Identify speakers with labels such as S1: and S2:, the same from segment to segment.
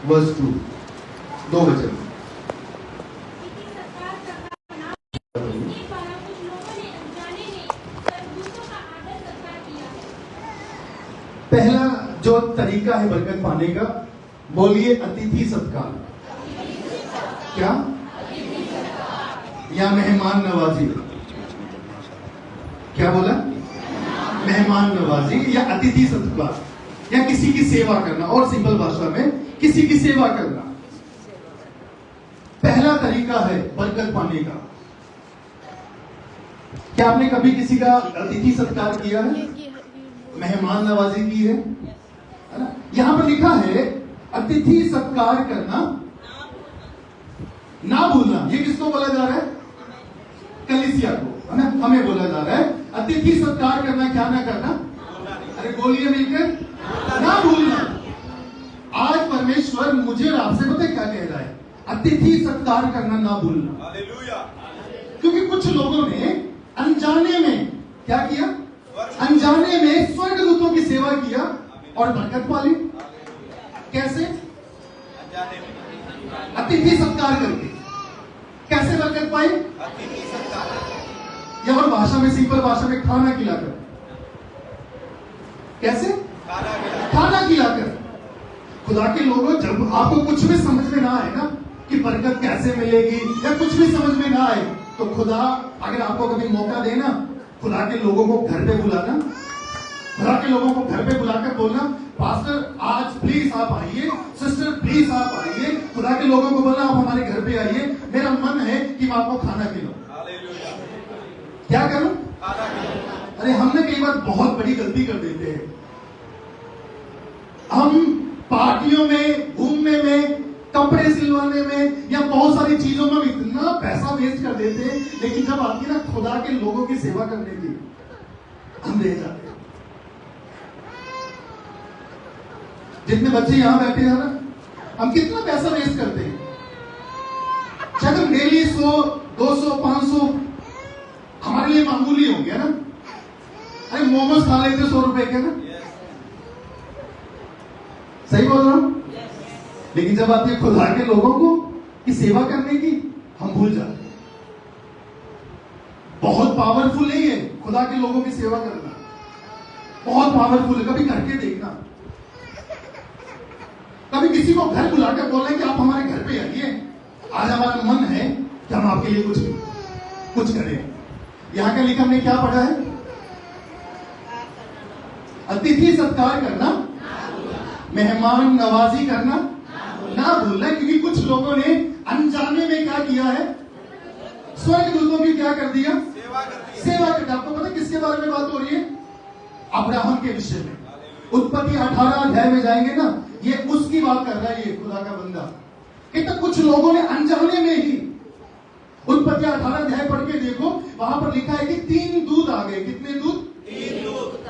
S1: Verse 2, 2 वचन। पहला जो तरीका है बरकत पाने का, बोलिए अतिथि सत्कार। क्या? या मेहमान नवाजी। क्या बोला? मेहमान नवाजी या अतिथि सत्कार या किसी की सेवा करना, और सिंपल भाषा में किसी की सेवा करना पहला तरीका है बरकत पाने का। क्या आपने कभी किसी का अतिथि सत्कार किया है? मेहमान नवाजी की है ना? यहां पर लिखा है अतिथि सत्कार करना ना भूलना। ये किसको बोला जा रहा है? कलीसिया को, है ना? हमें बोला जा रहा है अतिथि सत्कार करना, क्या ना करना? अरे बोलिए मिलकर, ना भूलना। आज परमेश्वर मुझे और आपसे पता कह रहा है? अतिथि सत्कार करना ना भूलना। क्योंकि कुछ लोगों ने अनजाने में क्या किया? अनजाने में स्वर्गदूतों की सेवा किया और बरकत पाली। कैसे? अतिथि सत्कार करके। कैसे बरकत पाई? या और भाषा में, सिंपल भाषा में, खाना खिलाकर। कैसे? खाना खिलाकर। खुदा के लोगों, जब आपको कुछ भी समझ में ना आए ना कि बरकत कैसे मिलेगी, या कुछ भी समझ में ना आए, तो खुदा अगर आपको कभी मौका दे ना, खुदा के लोगों को घर पे बुलाना, खुदा के लोगों को घर पे बुलाकर बोलना, पास्टर आज प्लीज आप आइए, सिस्टर प्लीज आप आइए। खुदा के लोगों को बोलना आप हमारे घर पे आइए, मेरा मन है कि मैं आपको खाना खिलाऊं। क्या करूं? अरे हमने कई बार बहुत बड़ी गलती कर देते हैं। हम पार्टियों में, घूमने में, कपड़े सिलवाने में या बहुत सारी चीजों में इतना पैसा वेस्ट कर देते हैं, लेकिन जब आती है ना खुदा के लोगों की सेवा करने की, हम रह जाते हैं। जितने बच्चे यहां बैठे हैं ना, हम कितना पैसा वेस्ट करते हैं। शायद हम डेली 100, 200, 500 हमारे लिए मामूली हो गया ना। अरे मोमोज खा लेते 100 रुपए के ना। सही बोल रहा हूं? लेकिन जब आती है खुदा के लोगों को की सेवा करने की, हम भूल जाते हैं। बहुत पावरफुल है ये खुदा के लोगों की सेवा करना, बहुत पावरफुल है। कभी करके देखना। कभी किसी को घर बुलाकर बोलना कि आप हमारे घर पे आइए, आज हमारा मन है कि हम आपके लिए कुछ करें। यहां का लिखा हमने क्या पढ़ा है? अतिथि सत्कार करना, मेहमान नवाजी करना ना भूलना। क्योंकि कुछ लोगों ने अनजाने में क्या किया है? स्वर्गदूतों की क्या कर दिया? सेवा कर दिया। आपको पता किसके बारे में बात हो रही है? अब्राहम के विषय में। उत्पत्ति 18 अध्याय में जाएंगे ना, ये उसकी बात कर रहा है ये खुदा का बंदा। कि तो कुछ लोगों ने अनजाने में ही, उत्पत्ति 18 अध्याय पढ़ के देखो, वहां पर लिखा है कि 3 दूत आ गए। कितने दूत?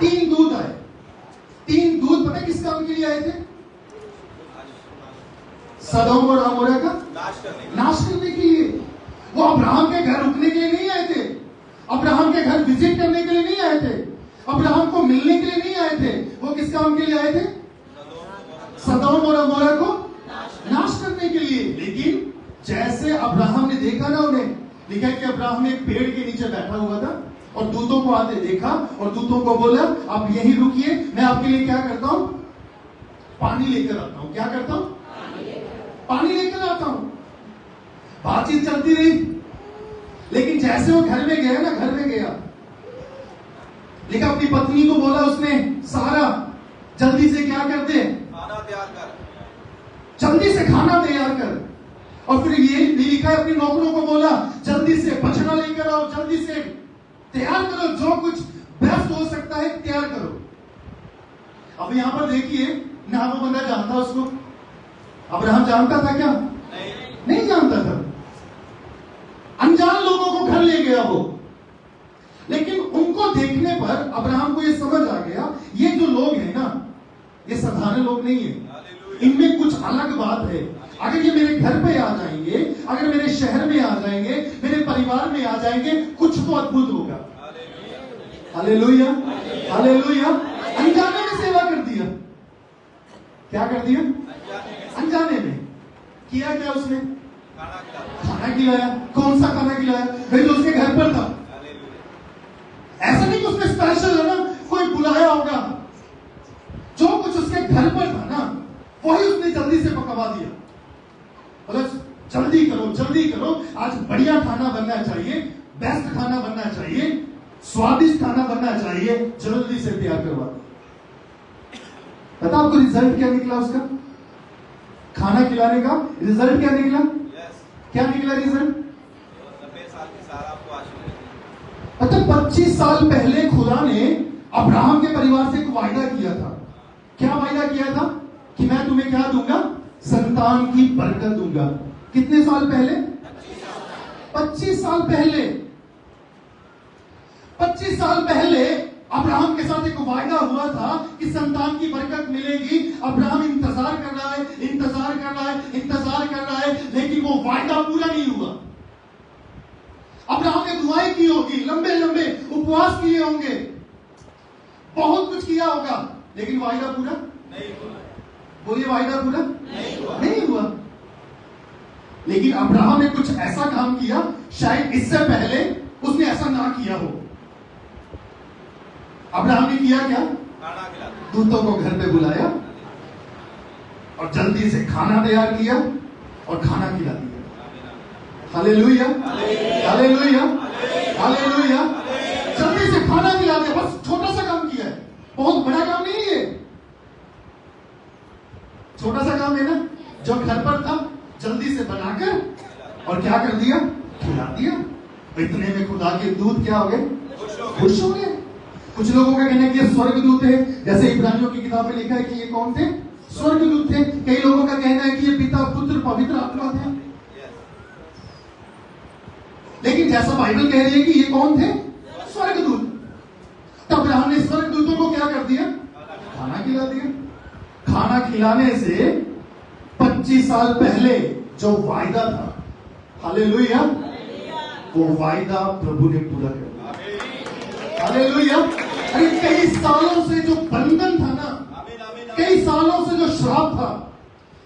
S1: 3 दूत आए। 3 दूत पता किस काम के लिए आए थे? सदोम और अमोरा का नाश करने के लिए। वो अब्राहम के घर रुकने के लिए नहीं आए थे, अब्राहम के घर विजिट करने के लिए नहीं आए थे, अब्राहम को मिलने के लिए नहीं आए थे। वो किस काम के लिए आए थे? सदोम और अमोरा को नाश करने के लिए। लेकिन जैसे अब्राहम ने देखा ना, उन्हें लिखा कि अब्राहम एक पेड़ के नीचे बैठा हुआ था और दूतों को आते देखा और दूतों को बोला आप यहीं रुकिए, मैं आपके लिए क्या करता हूं? पानी लेकर आता हूं। क्या करता हूं? पानी लेकर आता हूं। बातचीत चलती रही, लेकिन जैसे वो घर में गया ना, घर में गया, लेकिन अपनी पत्नी को बोला उसने, सारा जल्दी से क्या कर दे? खाना तैयार कर, जल्दी से खाना तैयार कर। और फिर ये भी लिखा है अपनी नौकरों को बोला जल्दी से बछड़ा लेकर आओ, जल्दी से तैयार करो, जो कुछ बेस्ट हो सकता है तैयार करो। अब यहां पर देखिए ना, वो बंदा जानता उसको? अब्राहम जानता था क्या? नहीं जानता था। अनजान लोगों को घर ले गया वो, लेकिन उनको देखने पर अब्राहम को ये समझ आ गया, ये जो लोग हैं ना, ये साधारण लोग नहीं है, इनमें कुछ अलग बात है। अगर ये मेरे घर पे आ जाएंगे, अगर मेरे शहर में आ जाएंगे, मेरे परिवार में आ जाएंगे, कुछ तो अद्भुत होगा। Hallelujah, hallelujah. अनजाने में सेवा कर दिया। क्या कर दिया? अनजाने में। किया क्या उसने? खाना खिलाया। कौन सा खाना खिलाया? भाई जो उसके घर पर था। ऐसा नहीं कि उसने स्पेशल है ना कोई बुलाया होगा, जो कुछ उसके घर पर था ना वही उसने जल्दी से पकवा दिया। मतलब जल्दी करो, आज बढ़िया खाना बनना चाहिए, बेस्ट खाना बनना चाहिए, स्वादिष्ट खाना बनना चाहिए, जल्दी से तैयार करवा दिया। पता आपको रिजल्ट क्या निकला उसका? खाना खिलाने का रिजल्ट क्या निकला? क्या निकला रिजल्ट? मतलब 25 साल पहले खुदा ने अब्राहम के परिवार से एक वायदा किया था। क्या वायदा किया था? कि मैं तुम्हें क्या दूंगा? संतान की बरकत दूंगा। कितने साल पहले? 25 साल पहले। 25 साल पहले अब्राहम के साथ एक वायदा हुआ था कि संतान की बरकत मिलेगी। अब्राहम इंतजार कर रहा है, लेकिन वो वायदा पूरा नहीं हुआ। अब्राहम ने दुआएं की होगी, लंबे लंबे उपवास किए होंगे, बहुत कुछ किया होगा, लेकिन वायदा पूरा नहीं हुआ। बोलिए, वायदा पूरा नहीं हुआ। लेकिन अब्राहम ने कुछ ऐसा काम किया, शायद इससे पहले उसने ऐसा ना किया हो। अब्राहम ने किया क्या? दूतों को घर पे बुलाया और जल्दी से खाना तैयार किया और खाना खिला दिया। Hallelujah, hallelujah, hallelujah. जल्दी से खाना खिला दिया। बस छोटा सा काम किया है, बहुत बड़ा काम नहीं है, छोटा सा काम है ना, जो घर पर था जल्दी से बनाकर और क्या कर दिया? खिला दिया। इतने में खुदा के दूत क्या हो गए? खुश हो गए। कुछ लोगों का कहना है कि ये स्वर्गदूत है, जैसे इब्रानियों की किताब में लिखा है कि ये कौन थे? स्वर्गदूत थे। कई लोगों का कहना है कि ये पिता, पुत्र, पवित्र आत्मा थे। लेकिन जैसा बाइबल कह रही है कि ये कौन थे? स्वर्गदूत। तब अब्राहम ने स्वर्गदूतों को क्या कर दिया? खाना खिला दिया। खाना खिलाने से 25 साल पहले जो वायदा था, हालेलुया, वो वायदा प्रभु ने पूरा कर दिया। हालेलुया। अरे कई सालों से जो बंधन था ना, कई सालों से जो श्राप था,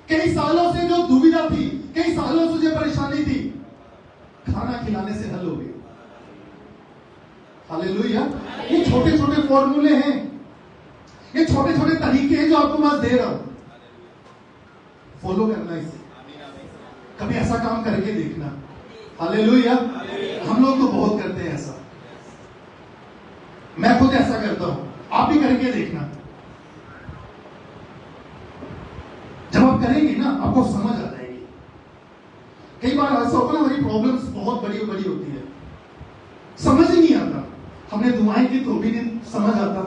S1: कई सालों से जो दुविधा थी, कई सालों से जो परेशानी थी, खाना खिलाने से हल हो गई। हालेलुया। ये छोटे छोटे फॉर्मूले हैं, ये छोटे छोटे तरीके हैं जो आपको मैं दे रहा हूं, फॉलो करना इसे। कभी ऐसा काम करके देखना। हालेलुया। हम लोग तो बहुत करते हैं ऐसा, मैं खुद ऐसा करता हूं, आप भी करके देखना। जब आप करेंगे ना आपको समझ आ जाएगी। कई बार ऐसा होता है हमारी प्रॉब्लम्स बहुत बड़ी बड़ी होती है, समझ ही नहीं आता। हमने दुआएं की तो भी नहीं समझ आता,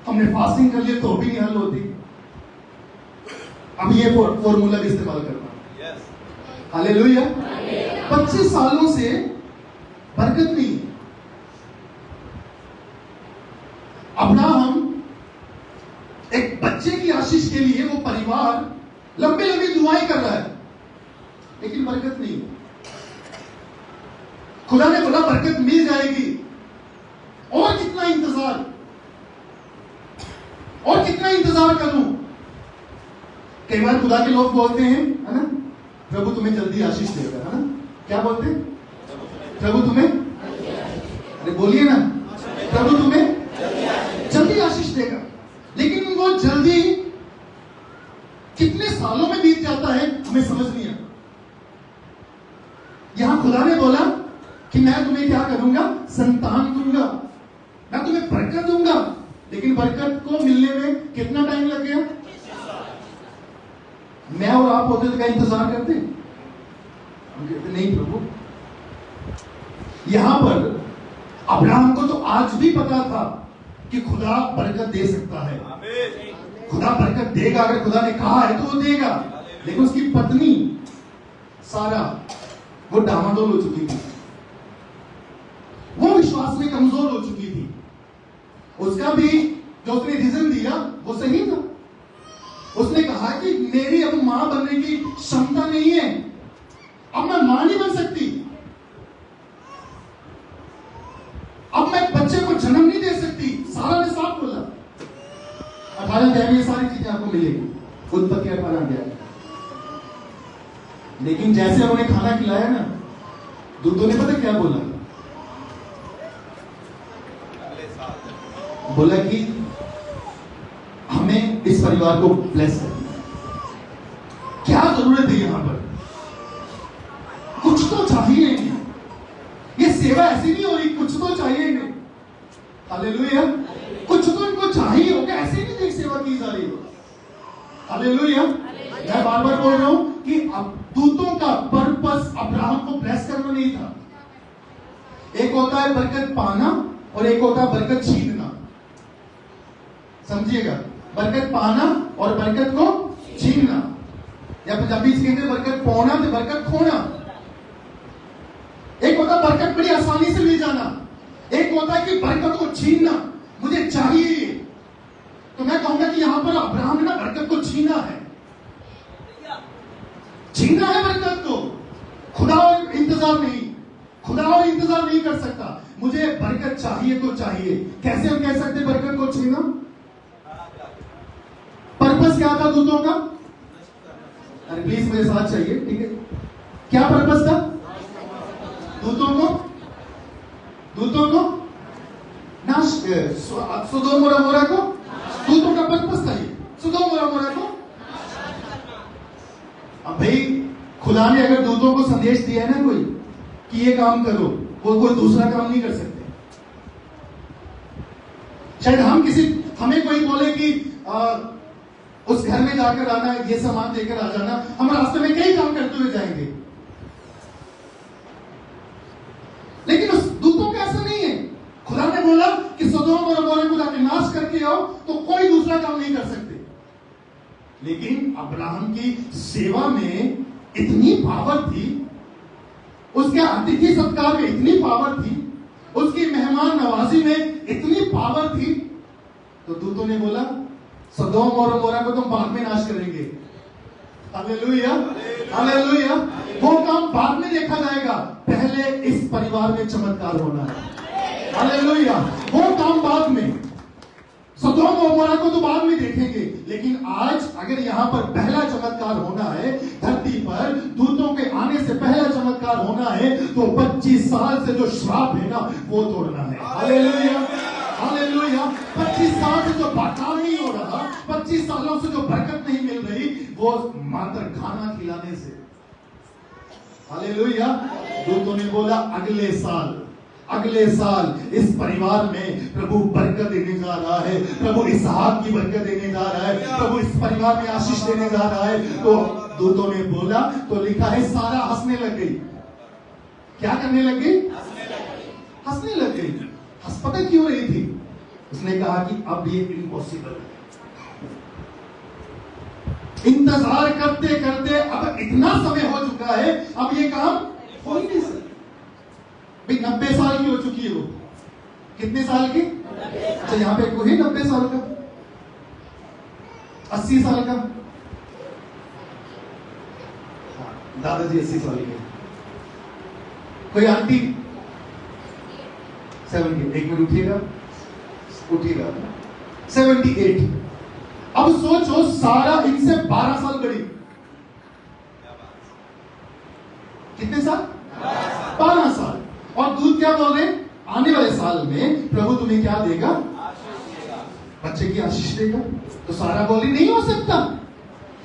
S1: हमने फास्टिंग कर लिया तो भी नहीं हल होती। अब ये फॉर्मूला भी इस्तेमाल करना। हालेलुया। 25 सालों से बरकत नहीं। अब्राहम एक बच्चे की आशीष के लिए वो परिवार लंबी लंबी दुआएं कर रहा है, लेकिन बरकत नहीं। खुदा ने बोला बरकत मिल जाएगी, और कितना इंतजार, और कितना इंतजार करूं। कई बार खुदा के लोग बोलते हैं, है ना, प्रभु तुम्हें जल्दी आशीष देगा, है ना। क्या बोलते हैं? प्रभु तुम्हें, अरे बोलिए ना, प्रभु तुम्हें जल्दी आशीष देगा। लेकिन वो जल्दी कितने सालों में बीत जाता है हमें समझ नहीं आता। यहां खुदा ने बोला कि मैं तुम्हें क्या करूंगा? संतान दूंगा, मैं तुम्हें बरकत दूंगा। लेकिन बरकत को मिलने में कितना टाइम लग गया? मैं और आप होते तो क्या इंतजार करते? हम कहते नहीं प्रभु। यहां पर अब्राहम को तो आज भी पता था कि खुदा बरकत दे सकता है, खुदा बरकत देगा। अगर खुदा ने कहा है तो वो देगा। लेकिन उसकी पत्नी सारा वो डामाडोल हो चुकी थी, वो विश्वास में कमजोर हो चुकी थी। उसका भी जो उसने रीजन दिया वो सही था। उसने कहा कि मेरी अब मां बनने की क्षमता नहीं है, अब मैं मां नहीं बन सकती, अब मैं बच्चे को जन्म नहीं दे सकती। सारा ने साफ बोला। 18 अध्याय में ये सारी चीजें आपको मिलेगी। उत्पत्ति 18 अध्याय। लेकिन जैसे उन्हें खाना खिलाया ना, दूतों ने पता क्या बोला? बोला कि हमें इस परिवार को ब्लेस करना है। क्या जरूरत है यहां पर? कुछ तो चाहिए। ये सेवा ऐसी नहीं हो रही, कुछ तो चाहिए। हालेलुया। कुछ तो इनको चाहिए होगा, ऐसे नहीं देख सेवा की जा रही हो। हालेलुया। मैं बार बार बोल रहा हूं कि अब दूतों का पर्पस अब्राहम को ब्लेस करना नहीं था। एक होता है बरकत पाना और एक होता है बरकत छीनना। समझिएगा, बरकत पाना और बरकत को छीनना, या पंजाबी से कहते हैं बरकत पाना तो बरकत खोना। एक होता है बरकत बड़ी आसानी से मिल जाना, एक होता है कि बरकत को छीनना, मुझे चाहिए। तो मैं कहूंगा कि यहां पर अब्राहम ने ना बरकत को छीना है, छीना है बरकत को। खुदा और इंतजार नहीं, खुदा और इंतजार नहीं कर सकता। मुझे बरकत चाहिए तो चाहिए। कैसे हम कह सकते बरकत को छीना? पर्पस क्या था दूतों का? अरे प्लीज मेरे साथ चाहिए, ठीक है? क्या पर्पस था दूतों को नाश, सुदोम और अमोरा को, दूतों का पर्पस था ये, सुदोम और अमोरा को। अब भाई खुदा ने अगर दूतों को संदेश दिया है ना कोई कि ये काम करो, वो कोई दूसरा काम नहीं कर सकते। शायद हमें कोई बोले कि उस घर में जाकर आना, ये सामान देकर आ जाना, हम रास्ते में कई काम करते हुए जाएंगे। लेकिन उस दूतों का ऐसा नहीं है। खुदा ने बोला कि सदोम और अमोरा को जाकर नाश करके आओ, तो कोई दूसरा काम नहीं कर सकते। लेकिन अब्राहम की सेवा में इतनी पावर थी, उसके अतिथि सत्कार में इतनी पावर थी, उसकी मेहमान नवाजी में इतनी पावर थी, तो दूतों ने बोला सदोम और अमोरा को तुम बाद में नाश करेंगे। Hallelujah, hallelujah. वो काम बाद में देखा जाएगा, पहले इस परिवार में चमत्कार होना है। हालेलुया। वो काम बाद में, सदोम और अमोरा को तो बाद में देखेंगे, लेकिन आज अगर यहां पर पहला चमत्कार होना है, धरती पर दूतों के आने से पहला चमत्कार होना है, तो 25 साल से जो श्राप है ना वो तोड़ना है। Hallelujah, hallelujah. 25 साल से जो काम नहीं हो रहा, 25 सालों से जो बरकत नहीं मिल रही, वो मात्र खाना खिलाने से। हालेलुया। दूतों ने बोला अगले साल इस परिवार में प्रभु बरकत देने जा रहा है, प्रभु इसहाक की बरकत देने जा रहा है, प्रभु इस परिवार में आशीष देने जा रहा है। तो दूतों ने बोला, तो लिखा है सारा हंसने लग गई। क्या करने लग गई? हंसने लग गई। पता क्यों रही थी? उसने कहा कि अब ये इम्पॉसिबल है। इंतजार करते करते अब इतना समय हो चुका है, अब ये काम हो ही नहीं सकता। भाई 90 साल की हो चुकी है वो। कितने साल की? अच्छा, यहां पे कोई 90 साल का, 80 साल का, दादाजी 80 साल के, कोई आंटी 70, एक मिनट उठिएगा 78। अब सोचो, सारा इनसे 12 साल बड़ी। कितने साल? 12 साल। और दूत क्या बोल रहे? आने वाले साल में प्रभु तुम्हें क्या देगा? बच्चे की आशीष देगा। तो सारा बोली नहीं हो सकता,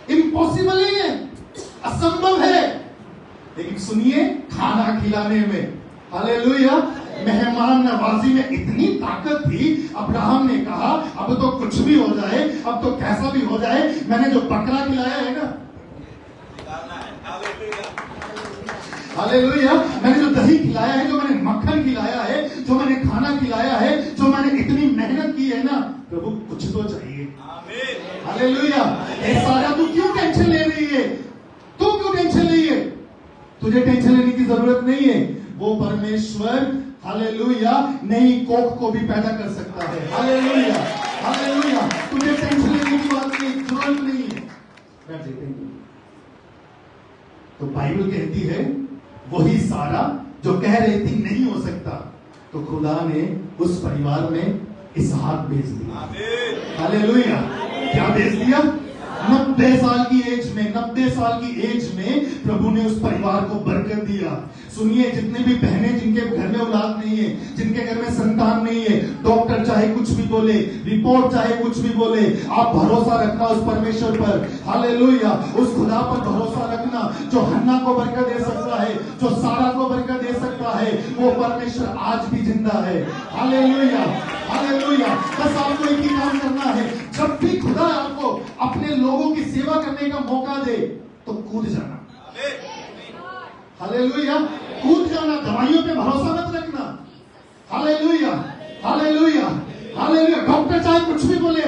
S1: इम्पॉसिबल नहीं है, असंभव है। लेकिन सुनिए, खाना खिलाने में, हालेलुया, मेहमान नवाजी में इतनी ताकत थी। अब्राहम ने कहा अब तो कुछ भी हो जाए, अब तो कैसा भी हो जाए, मैंने जो बकरा खिलाया है ना, हालेलुया, मैंने जो दही खिलाया है, जो मैंने मक्खन खिलाया है, जो मैंने खाना खिलाया है, जो मैंने इतनी मेहनत की है ना, प्रभु कुछ तो चाहिए। हालेलुया। ये सारा तू क्यों टेंशन ले रही है? तू क्यों टेंशन ले रही है? तुझे टेंशन लेने की जरूरत नहीं है। वो परमेश्वर, हालेलुया, नई कोख को भी पैदा कर सकता है। Hallelujah, hallelujah. तुझे टेंशन लेने की बात नहीं, जरूरत नहीं है। बैठ जाइए। तो बाइबल कहती है वही सारा जो कह रही थी नहीं हो सकता, तो खुदा ने उस परिवार में इसहाक भेज दिया। हालेलुया। क्या भेज दिया? 90 साल की एज में, 90 साल की एज में प्रभु ने उस परिवार को बरकत दिया। सुनिए, जितने भी बहनें जिनके घर में औलाद नहीं है, जिनके घर में संतान नहीं है, डॉक्टर चाहे कुछ भी बोले, रिपोर्ट चाहे कुछ भी बोले, आप भरोसा रखना उस परमेश्वर पर। हालेलुया, उस खुदा पर भरोसा रखना जो हन्ना को बरकत दे सकता है, जो सारा को बरकत दे सकता है, वो परमेश्वर आज भी जिंदा है। Hallelujah, hallelujah. बस आपको एक ही काम करना है, जब भी खुदा आपको अपने लोगों की सेवा करने का मौका दे तो कूद जाना। हालेलुया, कूद जाना, दवाइयों पे भरोसा मत रखना। Hallelujah, hallelujah, hallelujah. डॉक्टर चाहे कुछ भी बोले,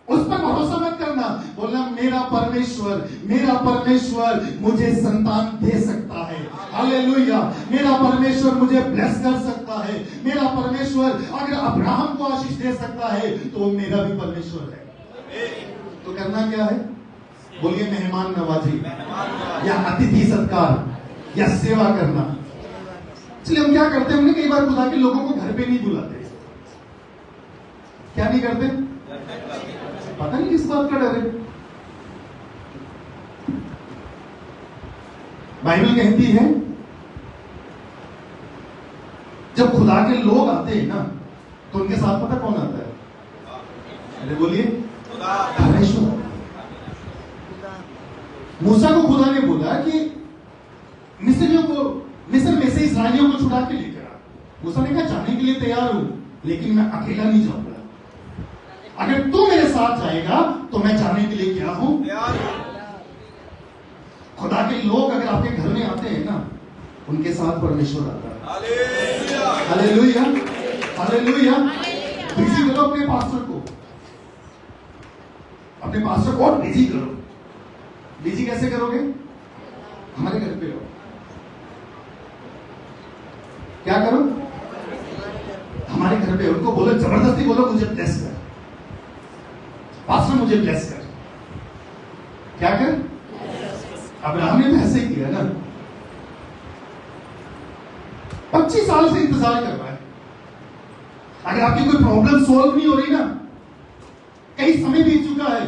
S1: उस पर भरोसा मत करना। बोलना, मेरा परमेश्वर, मेरा परमेश्वर मुझे संतान दे सकता है। हालेलुया, मेरा परमेश्वर मुझे ब्लेस कर सकता है। मेरा परमेश्वर अगर अब्राहम को आशीष दे सकता है तो वो मेरा भी परमेश्वर है। तो करना क्या है? बोलिए, मेहमान नवाजी या अतिथि सत्कार या सेवा करना। इसलिए हम क्या करते हैं, हमने कई बार खुदा के लोगों को घर पे नहीं बुलाते। क्या नहीं करते? पता नहीं किस बात का डर है। बाइबल कहती है जब खुदा के लोग आते हैं ना तो उनके साथ पता कौन आता है? अरे बोलिए, परमेश्वर। मूसा को खुदा ने बोला कि मिस्रियों को, मिस्र में से इस्राएलियों को छुड़ा के लेकर आ। मूसा ने कहा, जाने के लिए तैयार हूं, लेकिन मैं अकेला नहीं जाऊंगा। अगर तू मेरे साथ जाएगा तो मैं जाने के लिए क्या हूं? खुदा के लोग अगर आपके घर में आते हैं ना, उनके साथ परमेश्वर आता है। Hallelujah, hallelujah. बिजी करो अपने पास्टर को, अपने पास्टर को बिजी करो। बिजी कैसे करोगे? हमारे घर पे हो। क्या करो? हमारे घर पे उनको बोलो, जबरदस्ती बोलो, मुझे ब्लेस कर पास्टर, मुझे ब्लेस कर। क्या कर? अब्राहम ने तो ऐसे ही किया ना। 25 साल से इंतजार कर रहा है। अगर आपकी कोई प्रॉब्लम सॉल्व नहीं हो रही ना, कई समय बीत चुका है।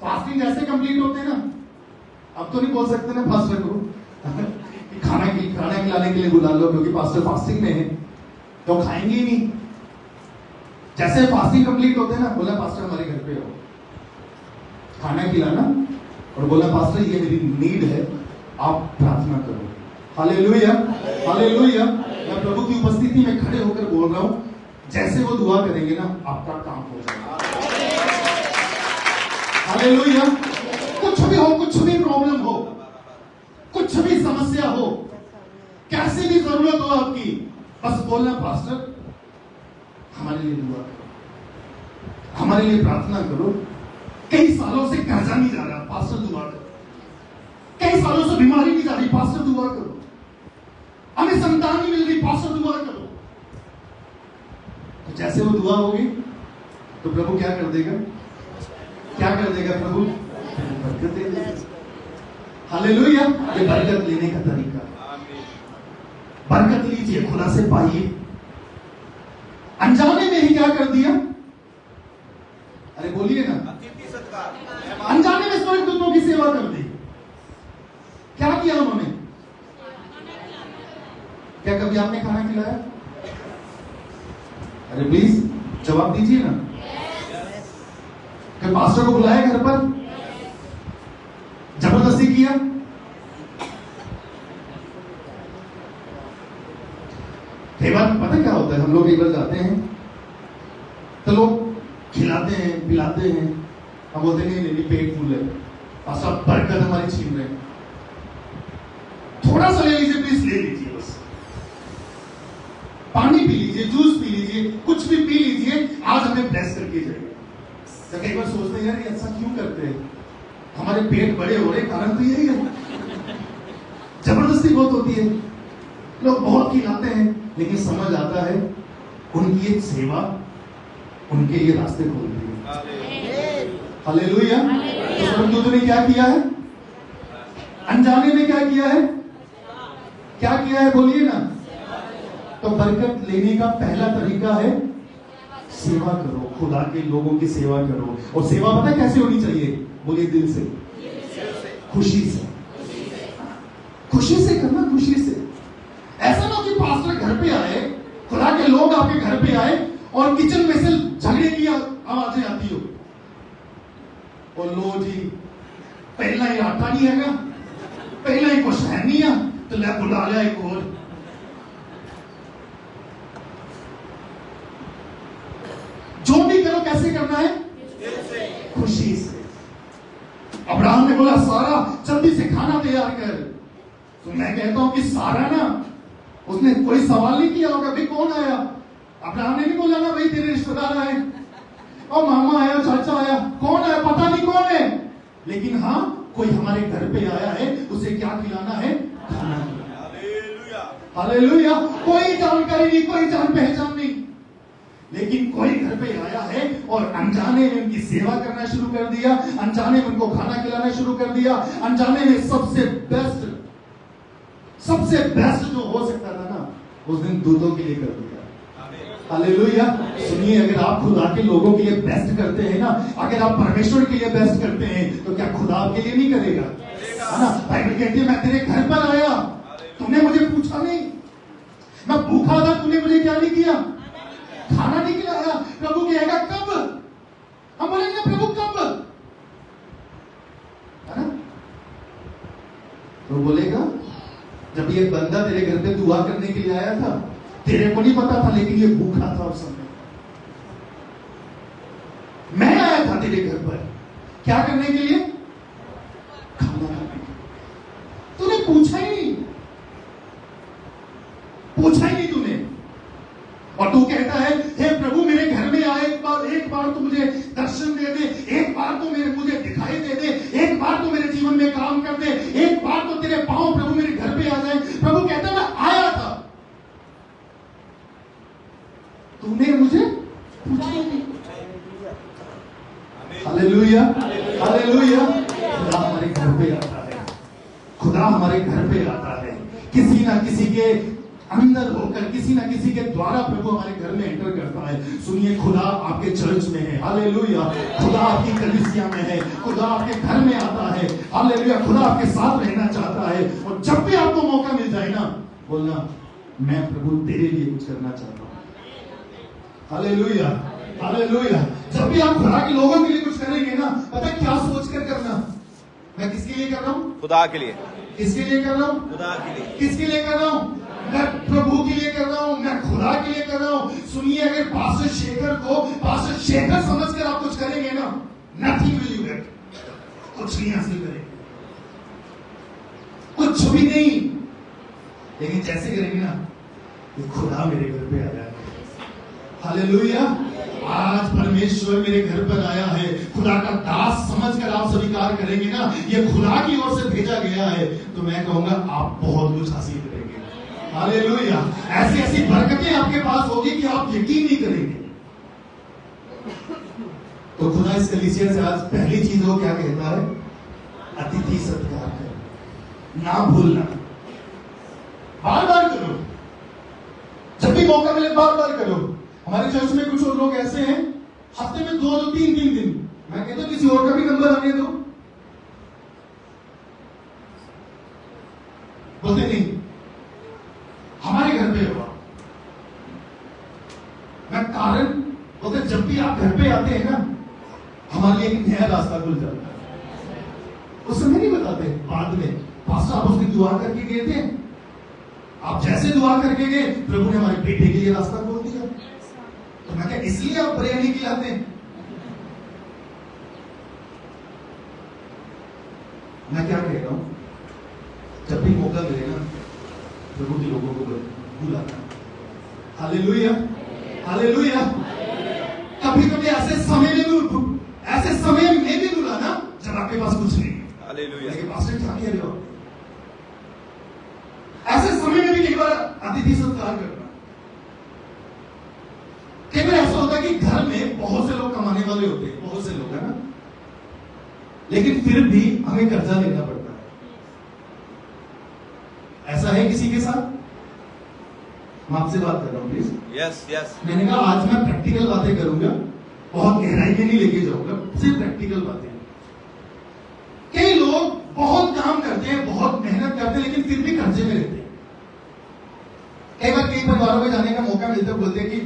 S1: फास्टिंग जैसे कंप्लीट होते हैं ना, अब तो नहीं बोल सकते ना फास्टर को खाना खिलाने के लिए बुला लो, क्योंकि पास्टर फास्टिंग में है तो खाएंगे ही नहीं। जैसे फास्टिंग कंप्लीट होते हैं ना, बोला पास्टर हमारे घर पे हो, खाना खिलाना, और बोला पास्टर ये मेरी नीड है, आप प्रार्थना करो। Hallelujah, hallelujah. मैं प्रभु की उपस्थिति में खड़े होकर बोल रहा हूं, जैसे वो दुआ करेंगे ना, आपका काम हो जाएगा। हालेलुया। कुछ भी हो, कुछ भी प्रॉब्लम हो, कुछ भी समस्या हो, कैसी भी जरूरत हो आपकी, बस बोलना, पास्टर हमारे लिए दुआ करो, हमारे लिए प्रार्थना करो। कई सालों से कर्जा नहीं जा रहा, पास्टर दुआ करो। कई सालों से बीमारी नहीं जा रही, पास्टर दुआ करो। हमें संतान नहीं मिल रही, पास्टर दुआ करो। तो जैसे वो दुआ होगी तो प्रभु क्या कर देगा? क्या कर देगा प्रभु? बरकत दे देगा। हालेलुया। ये बरकत लेने का तरीका। बरकत लीजिए, खुदा से पाइए। अनजाने में ही क्या कर दिया? अरे बोलिए ना, अनजाने में स्वर्गदूतों की सेवा कर दी। क्या किया उन्होंने? क्या कभी आपने खाना खिलाया? अरे प्लीज जवाब दीजिए ना। क्या पास्टर को बुलाया घर पर? जबरदस्ती किया? कई बार पता क्या होता है, हम लोग एक बार जाते हैं तो लोग खिलाते हैं, पिलाते हैं, हम बोलते नहीं नहीं पेट फूल है, पास्टर बरकत हमारी छीन रहे हैं, थोड़ा सा ले लीजिए प्लीज, ले लीजिए, बस पानी पी लीजिए, जूस पी लीजिए, कुछ भी पी लीजिए, आज हमें ब्लेस करके जाइए। तो कई बार सोचते हैं यार ये ऐसा क्यों करते हैं, हमारे पेट बड़े हो रहे, कारण तो यही है, जबरदस्ती बहुत होती है। लोग बहुत खिलाते हैं, लेकिन समझ आता है उनकी एक सेवा उनके लिए रास्ते खोलती है। हालेलुया। तो स्वर्गदूत ने क्या किया है? अनजाने में क्या किया है? क्या किया है बोलिए ना। तो बरकत लेने का पहला तरीका है सेवा करो, खुदा के लोगों की सेवा करो। और सेवा पता कैसे होनी चाहिए? बोलिए दिल से, खुशी से, खुशी से करना, खुशी से। ऐसा ना कि पास्टर घर पे आए, खुदा के लोग आपके घर पे आए और किचन में से झगड़े की आवाजें आती हो, और लो जी पहला ही आटा नहीं है, पहला ही कुछ है नहीं है, तो ले बुला लिया एक और। जो भी करो कैसे करना है, खुशी से। अब्राहम ने बोला सारा जल्दी से खाना तैयार कर। तो मैं कहता हूं कि सारा ना, उसने कोई सवाल नहीं किया होगा भाई कौन आया। अब्राहम ने नहीं बोला ना भाई तेरे रिश्तेदार आए और मामा आया, चाचा आया, कौन आया पता नहीं कौन है, लेकिन हाँ कोई हमारे घर पे आया है, उसे क्या खिलाना है, खाना खिलाना। हालेलुया। कोई जानकारी नहीं, कोई जान पहचान नहीं, लेकिन कोई घर पे आया है और अनजाने में उनकी सेवा करना शुरू कर दिया, अनजाने में उनको खाना खिलाना शुरू कर दिया, अनजाने में सबसे बेस्ट जो हो सकता था ना उस दिन दूधों के लिए कर दिया। हालेलुया। सुनिए, अगर आप खुदा के लोगों के लिए बेस्ट करते हैं ना, अगर आप परमेश्वर के लिए बेस्ट करते हैं, तो क्या खुदा आपके लिए नहीं करेगा? है ना? बाइबल कहती है मैं तेरे घर पर आया, तूने मुझे पूछा नहीं, मैं भूखा था, तूने मुझे क्या नहीं किया, खाना नहीं खिलाया। प्रभु कहेगा कब? हम बोलेंगे प्रभु कब, है ना? तो बोलेगा जब ये बंदा तेरे घर पे दुआ करने के लिए आया था, तेरे को नहीं पता था, लेकिन ये भूखा था उस समय, मैं आया था तेरे घर पर क्या करने के लिए, खाना खाने के लिए। तूने पूछा ही नहीं तूने, और तू कहता है हे प्रभु मेरे घर में आए, एक बार तू मुझे दर्शन दे दे, एक बार तो मुझे दिखाई दे दे, एक बार तो मेरे जीवन में काम कर दे, एक बार तो तेरे पांव प्रभु मेरे घर पे आ जाए। प्रभु कहता है मैं आया था, तूने मुझे पूछा नहीं। Hallelujah, hallelujah. खुदा हमारे घर पे आता है, खुदा हमारे घर पे आता है, किसी ना किसी के अंदर होकर, किसी ना किसी के द्वारा प्रभु हमारे घर में एंटर करता है। सुनिए, खुदा आपके चर्च में है, हालेलुया। खुदा आपकी कलीसिया में है, खुदा आपके घर में आता है, हालेलुया। खुदा आपके साथ रहना चाहता है, और जब भी आपको मौका मिल जाए ना, बोलना मैं प्रभु तेरे लिए कुछ करना चाहता हूं। Hallelujah, hallelujah. जब भी आप खुदा के लोगों के लिए कुछ करेंगे ना, पता है क्या सोच कर करना, मैं किसके लिए कर रहा हूं,
S2: खुदा के लिए।
S1: किसके लिए कर रहा हूं,
S2: खुदा के लिए।
S1: किसके लिए कर रहा हूं, मैं प्रभु के लिए कर रहा हूं, मैं खुदा के लिए कर रहा हूं। सुनिए, अगर पास्टर शेखर को पास्टर शेखर समझकर आप कुछ करेंगे ना, नथिंग विल यू गेट, कुछ नहीं हासिल करेंगे, कुछ भी नहीं। लेकिन जैसे करेंगे ना, ये खुदा मेरे घर पे आ जाए, हालेलुया। आज परमेश्वर मेरे घर पर आया है, खुदा का दास समझकर आप स्वीकार करेंगे ना, ये खुदा की ओर से भेजा गया है, तो मैं कहूंगा आप बहुत कुछ हासिल करेंगे। हालेलुया। ऐसी ऐसी बरकतें आपके पास होगी कि आप यकीन नहीं करेंगे। तो खुदा इस कलीसिया से आज पहली चीज वो क्या कहता है, अतिथि सत्कार करो, ना भूलना, बार बार करो, जब भी मौका मिले बार बार करो। हमारे चर्च में कुछ और लोग ऐसे हैं, हफ्ते में 2-3 दिन, मैं कहता हूं किसी और का भी नंबर आने दो, बोलते नहीं हमारे घर पे होगा। मैं कारण बोलते जब भी आप घर पे आते हैं ना, हमारे लिए एक नया रास्ता खुल जाता है। उस समय नहीं बताते, बाद में पास्टर आप उसकी दुआ करके गए थे, आप जैसे दुआ करके गए, प्रभु ने हमारे बेटे के लिए रास्ता खोल दिया। तो मैं क्या इसलिए आप बिरयानी खिलाते हैं? मैं क्या कह रहा हूं, जब भी मौका मिले ना, प्रभु के लोगों को बुलाना। Hallelujah, hallelujah. कभी कभी ऐसे समय में भी बुलाना जब आपके पास कुछ नहीं है।
S2: हालेलुया।
S1: लेकिन पास्टर क्या कह रहे हो, ऐसे समय में भी कई बार अतिथि सत्कार करना। कई बार ऐसा होता है कि घर में बहुत से लोग कमाने वाले होते हैं, बहुत से लोग, है ना, लेकिन फिर भी हमें कर्जा लेना पड़ता है। ऐसा है किसी के साथ? मैं आपसे बात कर रहा हूं प्लीज।
S2: Yes yes.
S1: मैंने कहा आज मैं प्रैक्टिकल बातें करूंगा, बहुत गहराई में नहीं लेके जाऊंगा, सिर्फ प्रैक्टिकल बातें। कर्जे में रहते हैं। कई परिवारों में जाने का मौका मिलता है, बोलते हैं कि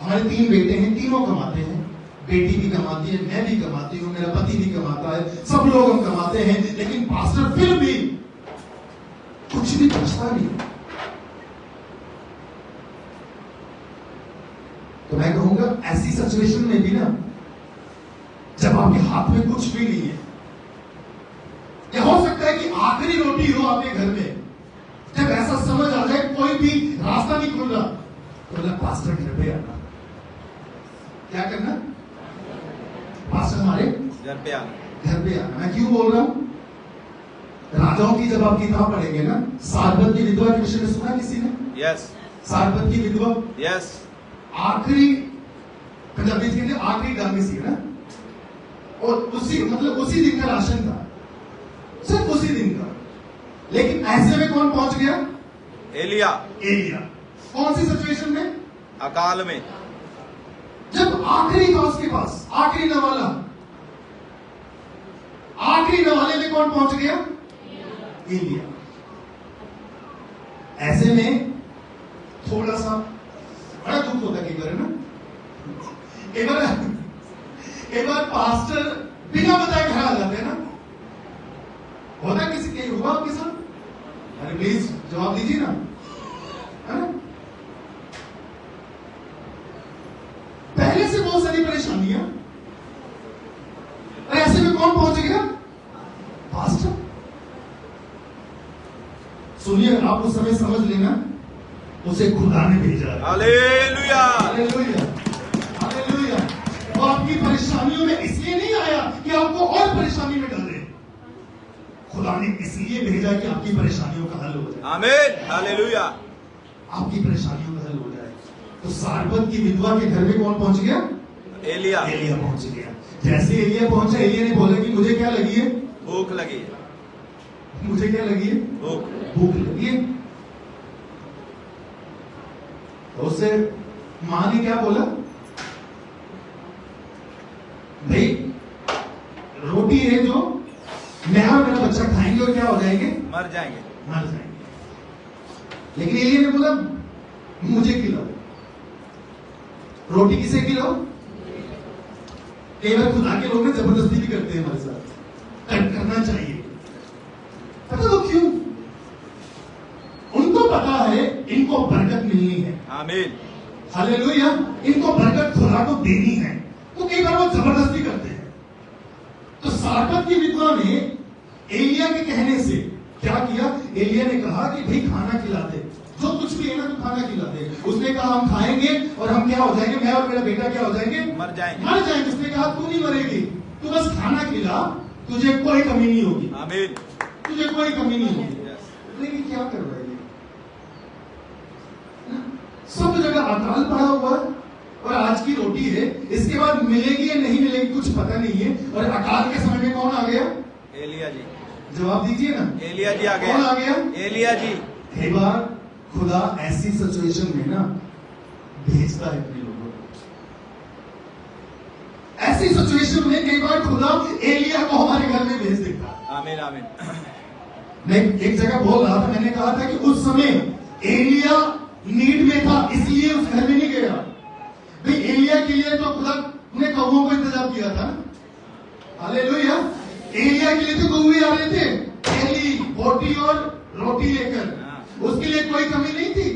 S1: हमारे 3 बेटे हैं, तीनों कमाते हैं, बेटी भी कमाती है, मैं भी कमाती हूँ, मेरा पति भी कमाता है, सब लोग हम कमाते हैं, लेकिन पास्टर फिर भी कुछ भी बचता नहीं। तो मैं कहूंगा ऐसी सिचुएशन में भी ना, जब आपके हाथ में कुछ भी नहीं है, या हो सकता है कि आखिरी रोटी हो आपके घर में, जब ऐसा समझ आ जाए कोई भी रास्ता नहीं खुल रहा, तो बोला पास्टर घर पे आना। क्या करना? पास्टर हमारे घर पे आना। मैं क्यों बोल रहा हूं? राजाओं की जब आप किताब पढ़ेंगे ना, सारपत की विधवा के विषय में सुना किसी ने?
S2: यस।
S1: सारपत की विधवा,
S2: यस।
S1: आखिरी, पंजाबी में कहते आखिरी डांगी सी ना, और उसी दिन का राशन था, सिर्फ उसी दिन का। लेकिन ऐसे में कौन पहुंच गया?
S2: एलिया।
S1: कौन सी सिचुएशन में?
S2: अकाल में।
S1: जब आखिरी था उसके पास, आखिरी नवाले में कौन पहुंच गया? एलिया। ऐसे में थोड़ा सा बड़ा दुख होता है कई बार, है ना? एक बार पास्टर बिना बताए घर आ जाते हैं ना, होता किसी के हुआ आपके साथ? अरे प्लीज जवाब दीजिए ना, है ना? पहले से बहुत सारी परेशानियां, और ऐसे में कौन पहुंच गया? पास्टर। सुनिए, आप उस समय समझ लेना, उसे खुदा ने भेजा है।
S2: Hallelujah,
S1: hallelujah, hallelujah. वो आपकी परेशानियों में इसलिए नहीं आया कि आपको और परेशानी में डाले, खुदा ने इसलिए भेजा कि आपकी परेशानियों का हल हो जाए।
S2: आमीन, हालेलुया।
S1: आपकी परेशानियों का हल हो जाए। तो सारपत की विधवा के घर में कौन पहुंच गया?
S2: एलिया
S1: पहुंच गया। जैसे एलिया पहुंचा, एलिया ने बोला कि मुझे क्या लगी है?
S2: भूख लगी है।
S1: मुझे क्या लगी है? भूख लगी है। तो उससे मां ने क्या बोला? भाई रोटी है जो मैं और मेरा बच्चा खाएंगे और क्या हो जाएंगे?
S2: मर जाएंगे।
S1: लेकिन एलिया ने बोला मुझे खिलाओ। रोटी किसे खिलाओ? कई बार खुदा के लोग जबरदस्ती भी करते हैं हमारे साथ, करना चाहिए। पता तो क्यों? उनको पता है इनको बरकत मिलनी है।
S2: आमीन,
S1: हालेलुया। इनको बरकत खुदा को देनी है, तो कई बार वो जबरदस्ती करते हैं। तो सारपत की विधवा ने एलिया के कहने से क्या किया? एलिया ने कहा कि भाई खाना खिला दे, जो कुछ भी है ना तो खाना खिला दे। उसने कहा हम खाएंगे और हम क्या हो जाएंगे? मैं और मेरा बेटा क्या हो जाएंगे?
S2: मर जाएंगे।
S1: उसने कहा तू नहीं मरेगी, तू बस खाना खिला, तुझे कोई कमी नहीं होगी।
S2: आमीन,
S1: तुझे कोई कमी नहीं होगी। लेकिन क्या कर रहा है? सब जगह अकाल पड़ा हुआ है, और आज की रोटी है, इसके बाद मिलेगी या नहीं मिलेगी कुछ पता नहीं है। और अकाल के समय में कौन आ गया?
S2: एलिया जी। जवाब
S1: दीजिए ना।
S2: एलिया जी आ गए।
S1: कौन आ गया?
S2: एलिया जी।
S1: कई बार खुदा ऐसी सिचुएशन में ना भेजता है अपने लोगों को। ऐसी सिचुएशन में कई बार खुदा एलिया को हमारे घर में भेज देता है।
S2: आमीन, आमीन।
S1: मैं एक जगह बोल रहा था, मैंने कहा था कि उस समय एलिया नीड में था, इसलिए उस घर में नहीं गया। भाई एलिया के लिए तो खुदा ने कौवों को इंतजाम किया था। हालेलुया। एलिया के लिए तो कौवे आ रहे थे, एली बोटी और रोटी लेकर, उसके लिए कोई कमी नहीं थी।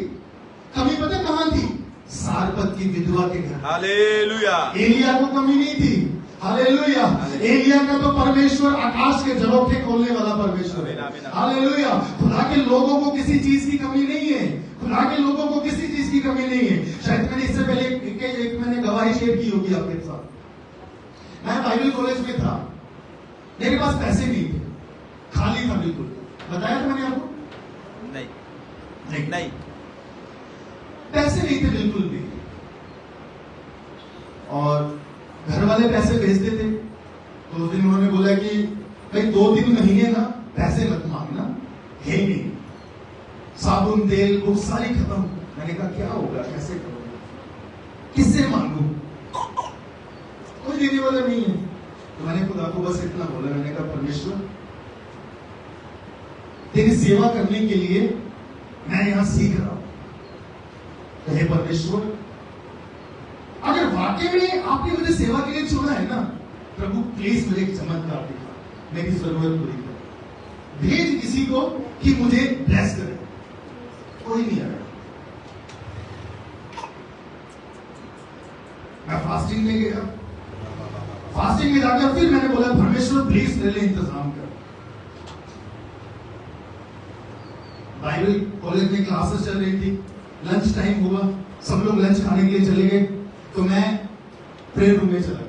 S1: कमी पता कहां थी? सारपत की विधवा के घर।
S2: हालेलुया।
S1: एलिया को कमी नहीं थी। हालेलुया। एलिया का तो परमेश्वर आकाश के झरोखे खोलने वाला परमेश्वर है। हालेलुया। खुदा के लोगों को किसी चीज की कमी नहीं है। खुदा के लोगों को किसी चीज की कमी नहीं है। शायद मैंने इससे पहले एक मैंने गवाही शेयर की होगी आपके साथ। मैं बाइबल कॉलेज में था, मेरे पास पैसे नहीं थे, खाली था बिल्कुल। बताया था मैंने आपको? नहीं, पैसे नहीं थे बिल्कुल भी। और घर वाले पैसे भेजते थे, तो उस दिन उन्होंने बोला कि भाई 2-3 महीने ना पैसे मत मांगना, है नहीं, साबुन तेल बुक सारी खत्म। मैंने कहा क्या होगा, कैसे करोगे, किससे मांगू, कोई देने वाला नहीं है। तो मैंने खुदा को बस इतना बोला, मैंने कहा परमेश्वर तेरी सेवा करने के लिए मैं यहां सीख रहा हूं। हे परमेश्वर, अगर वाकई में आपने मुझे सेवा के लिए चुना है ना, प्रभु प्लीज मुझे एक चमत्कार दिखा, मेरी जरूरत पूरी कर। भेज किसी को कि मुझे ब्लेस करे। कोई नहीं आया। मैं फास्टिंग में गया, फास्टिंग में जाकर फिर मैंने बोला परमेश्वर प्लीज मेरे लिए इंतजाम कर। बाइबल कॉलेज में क्लासेस चल रही थी, लंच टाइम हुआ, सब लोग लंच खाने के लिए चले गए, तो मैं प्रेयर रूम में चला गया।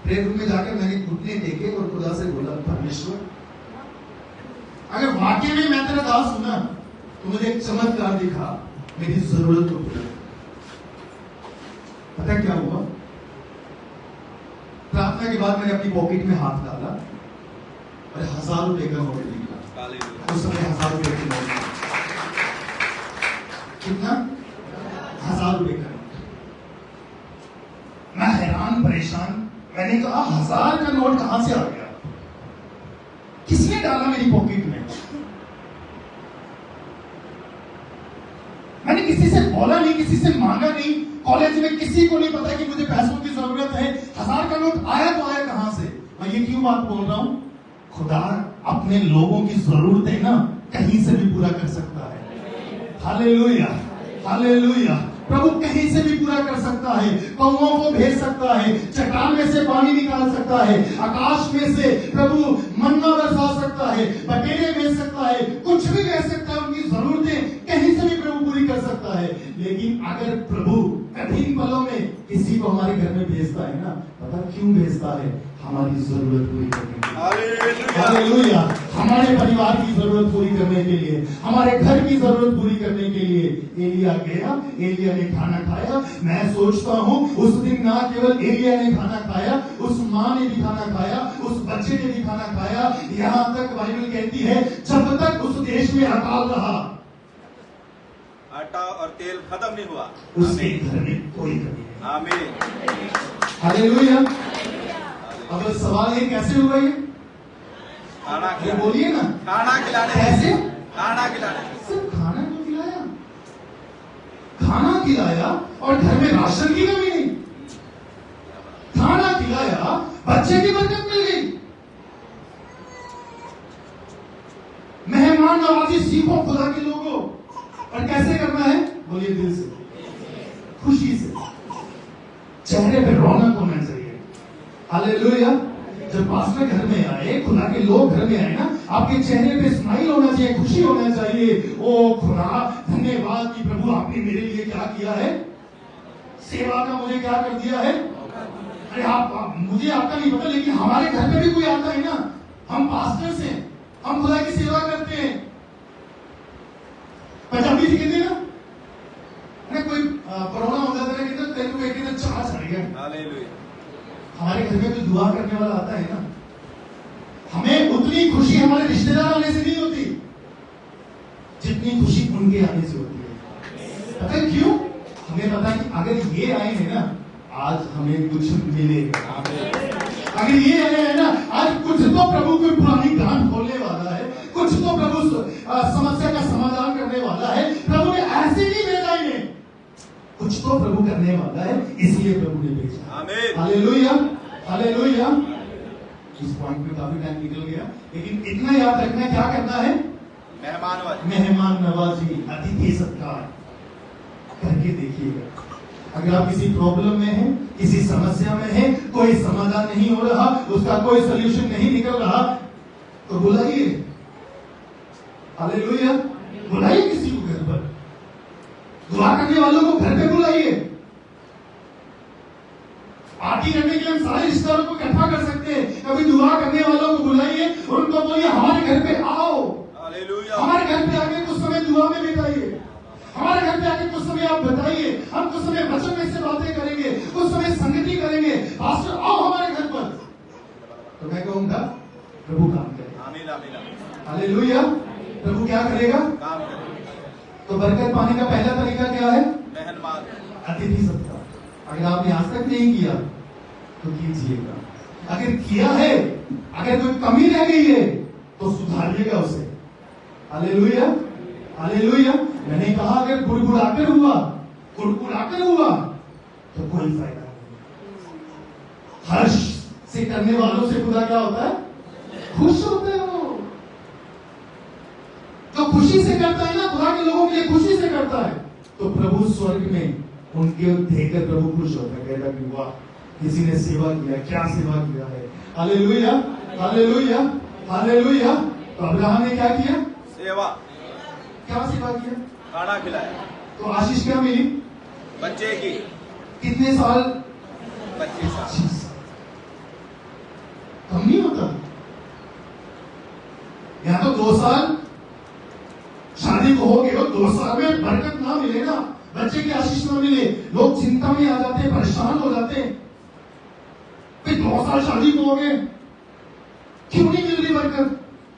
S1: प्रेयर रूम में जाकर मैंने घुटने टेके और खुदा से बोला परमेश्वर, अगर वाकई में मैं तेरा दास हूं ना, तो मुझे एक चमत्कार दिखा, मेरी जरूरत को पूरा। पता क्या हुआ? प्रार्थना के बाद मैंने अपनी पॉकेट में हाथ डाला और 1000 रुपए का नोट निकला। उस समय 1000 रुपए की नोट, कितना? 1000 रुपए का नोट। मैं हैरान परेशान, मैंने कहा 1000 का नोट कहां से आ गया? किसने डाला मेरी पॉकेट में? मैंने किसी से बोला नहीं, किसी से मांगा नहीं, कॉलेज में किसी को नहीं पता कि मुझे पैसों की जरूरत है। 1000 का नोट आया तो आया कहां से? मैं ये क्यों बात बोल रहा हूं? खुदा अपने लोगों की जरूरतें ना कहीं से भी पूरा कर सकता है। Hallelujah, hallelujah. प्रभु कहीं से भी पूरा कर सकता है। कौओं को भेज सकता है, चट्टान में से पानी निकाल सकता है, आकाश में से प्रभु मन्ना बरसा सकता है, बटेरे भेज सकता है, कुछ भी भेज सकता है। उनकी जरूरतें कहीं से भी प्रभु पूरी कर सकता है। लेकिन अगर प्रभु कठिन पलों में किसी को हमारे घर में भेजता है ना, पता क्यों भेजता है? हमारी जरूरत पूरी करने के लिए। हालेलुया। हमारे परिवार की जरूरत पूरी करने के लिए, हमारे घर की जरूरत पूरी करने के लिए। एलिया गया, एलिया ने खाना खाया। मैं सोचता हूं उस दिन ना केवल एलिया ने खाना खाया, उस मां ने भी खाना खाया, उस बच्चे ने भी खाना खाया। यहां तक बाइबल कहती है जब तक उस देश में अकाल रहा,
S2: आटा और तेल खत्म नहीं हुआ,
S1: उसके घर में कोई कमी नहीं।
S2: आमीन।
S1: हालेलुया। अब सवाल ये कैसे हुआ? ये
S2: खाना
S1: ये बोलिए ना,
S2: खाना खिलाने।
S1: कैसे?
S2: खाना खिलाने।
S1: सिर्फ खाना क्यों खिलाया? खाना खिलाया और घर में राशन की कमी नहीं। खाना खिलाया, बच्चे की बरकत मिल गई। मेहमान नवाजी सीखो खुदा के लोगों। और कैसे करना है? बोलिए दिल से, खुशी से, चेहरे पे रौनक होना चाहिए। हालेलुया। जब पास्टर घर में आए, खुदा के लोग घर में आए ना, आपके चेहरे पे स्माइल होना चाहिए, खुशी होना चाहिए। ओ खुदा धन्यवाद कि प्रभु आपने मेरे लिए क्या किया है, सेवा का मुझे क्या कर दिया है। अरे आप मुझे आपका नहीं पता, लेकिन हमारे घर पे भी कोई आता है ना, हम पास्टर्स हैं, हम खुदा की सेवा करते हैं। पंजाबी जी कहते हैं ना, अरे कोई कोरोना हो जाता है, कहते तेरे को एक चाह चढ़ गया।
S2: हालेलुया।
S1: हमारे घर में जो दुआ करने वाला आता है ना, हमें उतनी खुशी हमारे रिश्तेदार आने से नहीं होती जितनी खुशी उनके आने से होती है। पता है क्यों? हमें पता है कि अगर ये आए हैं ना, आज हमें कुछ मिलेगा। अगर ये आए हैं ना, आज कुछ तो प्रभु कोई पुरानी गांठ खोलने वाला है, कुछ तो प्रभु समस्या का समाधान करने वाला है। प्रभु ने ऐसे नहीं भेजा इन्हें, कुछ तो प्रभु करने वाला है, इसलिए प्रभु ने भेजा।
S2: आमीन।
S1: Hallelujah, hallelujah. इस पॉइंट में काफी टाइम निकल गया, लेकिन इतना याद रखना क्या करना है? मेहमान नवाजी, अतिथि सत्कार करके देखिएगा। अगर आप किसी प्रॉब्लम में हैं, किसी समस्या में हैं, कोई समाधान नहीं हो रहा, उसका कोई सॉल्यूशन नहीं निकल रहा, तो बुलाइए। हालेलुया। बुलाइए किसी को घर पर, दुआ करने वालों को घर पे बुलाइए। पार्टी करने के लिए हम सारे रिश्तेदारों को इकट्ठा कर सकते हैं, कभी दुआ करने वालों को बुलाइए और उनको बोलिए हमारे घर पे आओ।
S2: हालेलुया।
S1: हमारे घर पे आके कुछ समय दुआ में बिताइए, हमारे घर पे आके कुछ समय आप बताइए, हम कुछ समय वचन में से बातें करेंगे, कुछ समय संगति करेंगे। पास्टर आओ हमारे घर पर, तो मैं कहूंगा प्रभु काम करेगा।
S2: आमीन, आमीन, आमीन।
S1: हालेलुया। प्रभु क्या करेगा?
S2: काम करेगा।
S1: तो बरकत पाने का पहला तरीका क्या है?
S2: मेहमान,
S1: अतिथि सत्कार। अगर आपने आज तक नहीं किया तो कीजिएगा। अगर किया है, अगर कोई कमी रह गई है तो सुधारिएगा उसे। Hallelujah, hallelujah. मैंने कहा अगर गुड़गुड़ाकर हुआ तो कोई फायदा नहीं। हर्ष से करने वालों से खुदा क्या होता है? खुश होते हो। जो खुशी से करता है ना, खुदा के लोगों के लिए खुशी से करता है, तो प्रभु स्वर्ग में उनके देखकर प्रभु खुश होता है, कहता कि वाह, किसी ने सेवा किया, क्या सेवा किया है। Hallelujah, hallelujah, hallelujah. तो अब्राहम ने क्या किया?
S2: सेवा।
S1: क्या सेवा किया?
S2: खाना खिलाया।
S1: तो आशीष क्या मिली?
S2: बच्चे की।
S1: कितने साल?
S2: 25 साल।
S1: 25 साल। कम नहीं होता। या तो 2 साल शादी को हो गए हो, 2 साल में बरकत ना मिले ना, बच्चे की आशीष ना मिले, लोग चिंता में आ जाते हैं, परेशान हो जाते हैं। फिर 2 साल शादी को हो गए, क्यों नहीं मिल रही बरकत?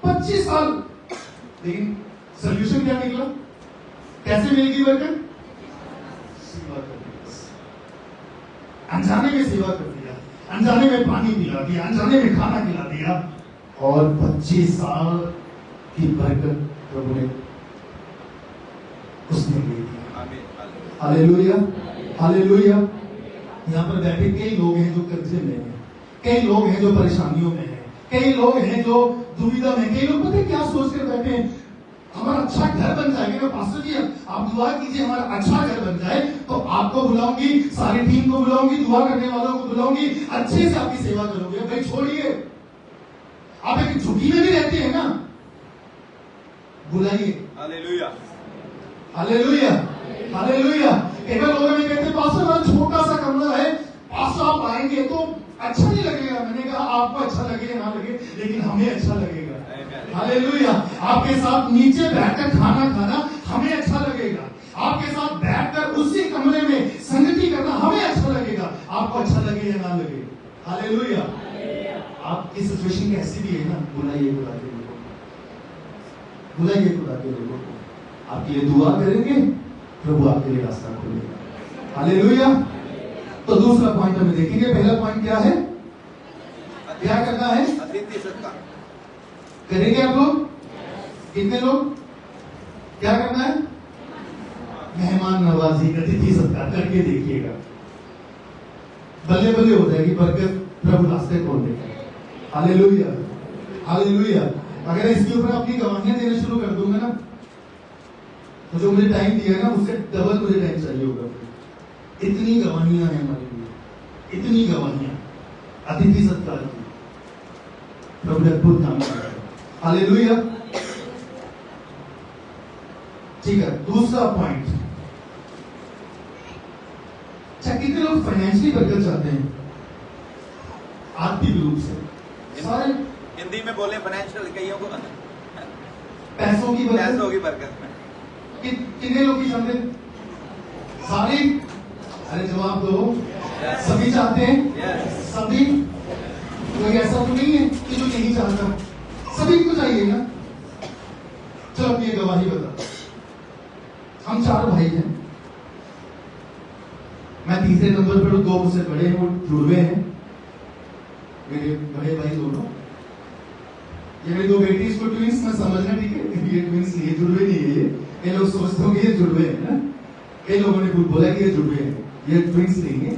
S1: 25 साल। लेकिन सोल्यूशन क्या निकला? कैसे मिलेगी बरकत? सेवा कर दी। अनजाने में सेवा कर दिया, अनजाने में पानी पिला दिया, अनजाने में खाना खिला दिया, और 25 साल की बरकत प्रभु ने उसने ले दिया। Hallelujah, hallelujah. यहाँ पर बैठे कई लोग हैं जो कर्जे में हैं, कई लोग हैं जो परेशानियों में हैं, कई लोग हैं जो दुविधा में, कई लोग पता है क्या सोच कर बैठे हैं? हमारा अच्छा घर बन जाएगा ना पास्टर जी, आप दुआ कीजिए हमारा अच्छा घर बन जाए, तो आपको बुलाऊंगी, सारी टीम को बुलाऊंगी, दुआ करने वालों को बुलाऊंगी, अच्छे से आपकी सेवा करोगे। भाई छोड़िए, आप एक झुकी में भी रहते हैं ना, बुलाइए।
S2: Hallelujah,
S1: hallelujah, hallelujah. एक बार लोगों ने कहते पास्टर हमारा छोटा सा कमरा है, पास्टर आप आएंगे तो अच्छा नहीं लगेगा। मैंने कहा आपको अच्छा लगे ना लगे, लेकिन हमें अच्छा लगेगा। हालेलुया। आपके साथ नीचे बैठकर खाना खाना हमें अच्छा लगेगा, आपके साथ बैठकर उसी कमरे में संगति करना हमें अच्छा लगेगा। आपको अच्छा लगे या ना लगे। हालेलुया। आपकी सिचुएशन कैसी भी है ना, बुलाइए खुदा के लोगों को, बुलाइए खुदा के लोगों को, आपके लिए दुआ करेंगे, प्रभु आपके लिए रास्ता खोलेगा। हालेलुया। तो दूसरा पॉइंट हमें देखेंगे। पहला पॉइंट क्या है? क्या करना है?
S2: अतिथि सत्कार
S1: करेंगे आप लोग? कितने लोग? क्या करना है? मेहमान नवाजी, अतिथि सत्कार करके देखिएगा, बल्ले बल्ले हो जाएगी बरकत, प्रभु रास्ते खोल देगा। Hallelujah, hallelujah. अगर इसके ऊपर अपनी गवाहियां देना शुरू कर दूंगा ना, तो जो मुझे टाइम दिया है ना, उससे डबल मुझे टाइम चाहिए होगा। इतनी गवाहियां हैं हमारे लिए, इतनी गवाहियां अतिथि सत्कार की, प्रभु ने अद्भुत काम किया। हालेलुया। ठीक है, दूसरा पॉइंट, कितने लोग फाइनेंशियली बरकत चाहते हैं? आर्थिक रूप से सारे
S2: हिंदी में बोले फाइनेंशियल, कईयों को
S1: पैसों की
S2: बरकत में
S1: कितने लोग की चाहते हैं? सारे? अरे जवाब दो। सभी चाहते हैं? सभी? कोई ऐसा तो नहीं है कि जो नहीं चाहता, सभी को चाहिए ना। चलो अपनी गवाही बता। हम 4 भाई हैं, मैं तीसरे नंबर पर, 2 मुझसे बड़े हैं, वो जुड़वे हैं, मेरे बड़े भाई दोनों। ये मेरी 2 बेटी, इसको ट्विंस में समझना, ठीक है? ये ट्विंस नहीं है, जुड़वे नहीं है। ये लोग सोचते होंगे ये जुड़वे हैं ना, कई लोगों ने बोला कि ये जुड़वे हैं, ये ट्विंस नहीं है।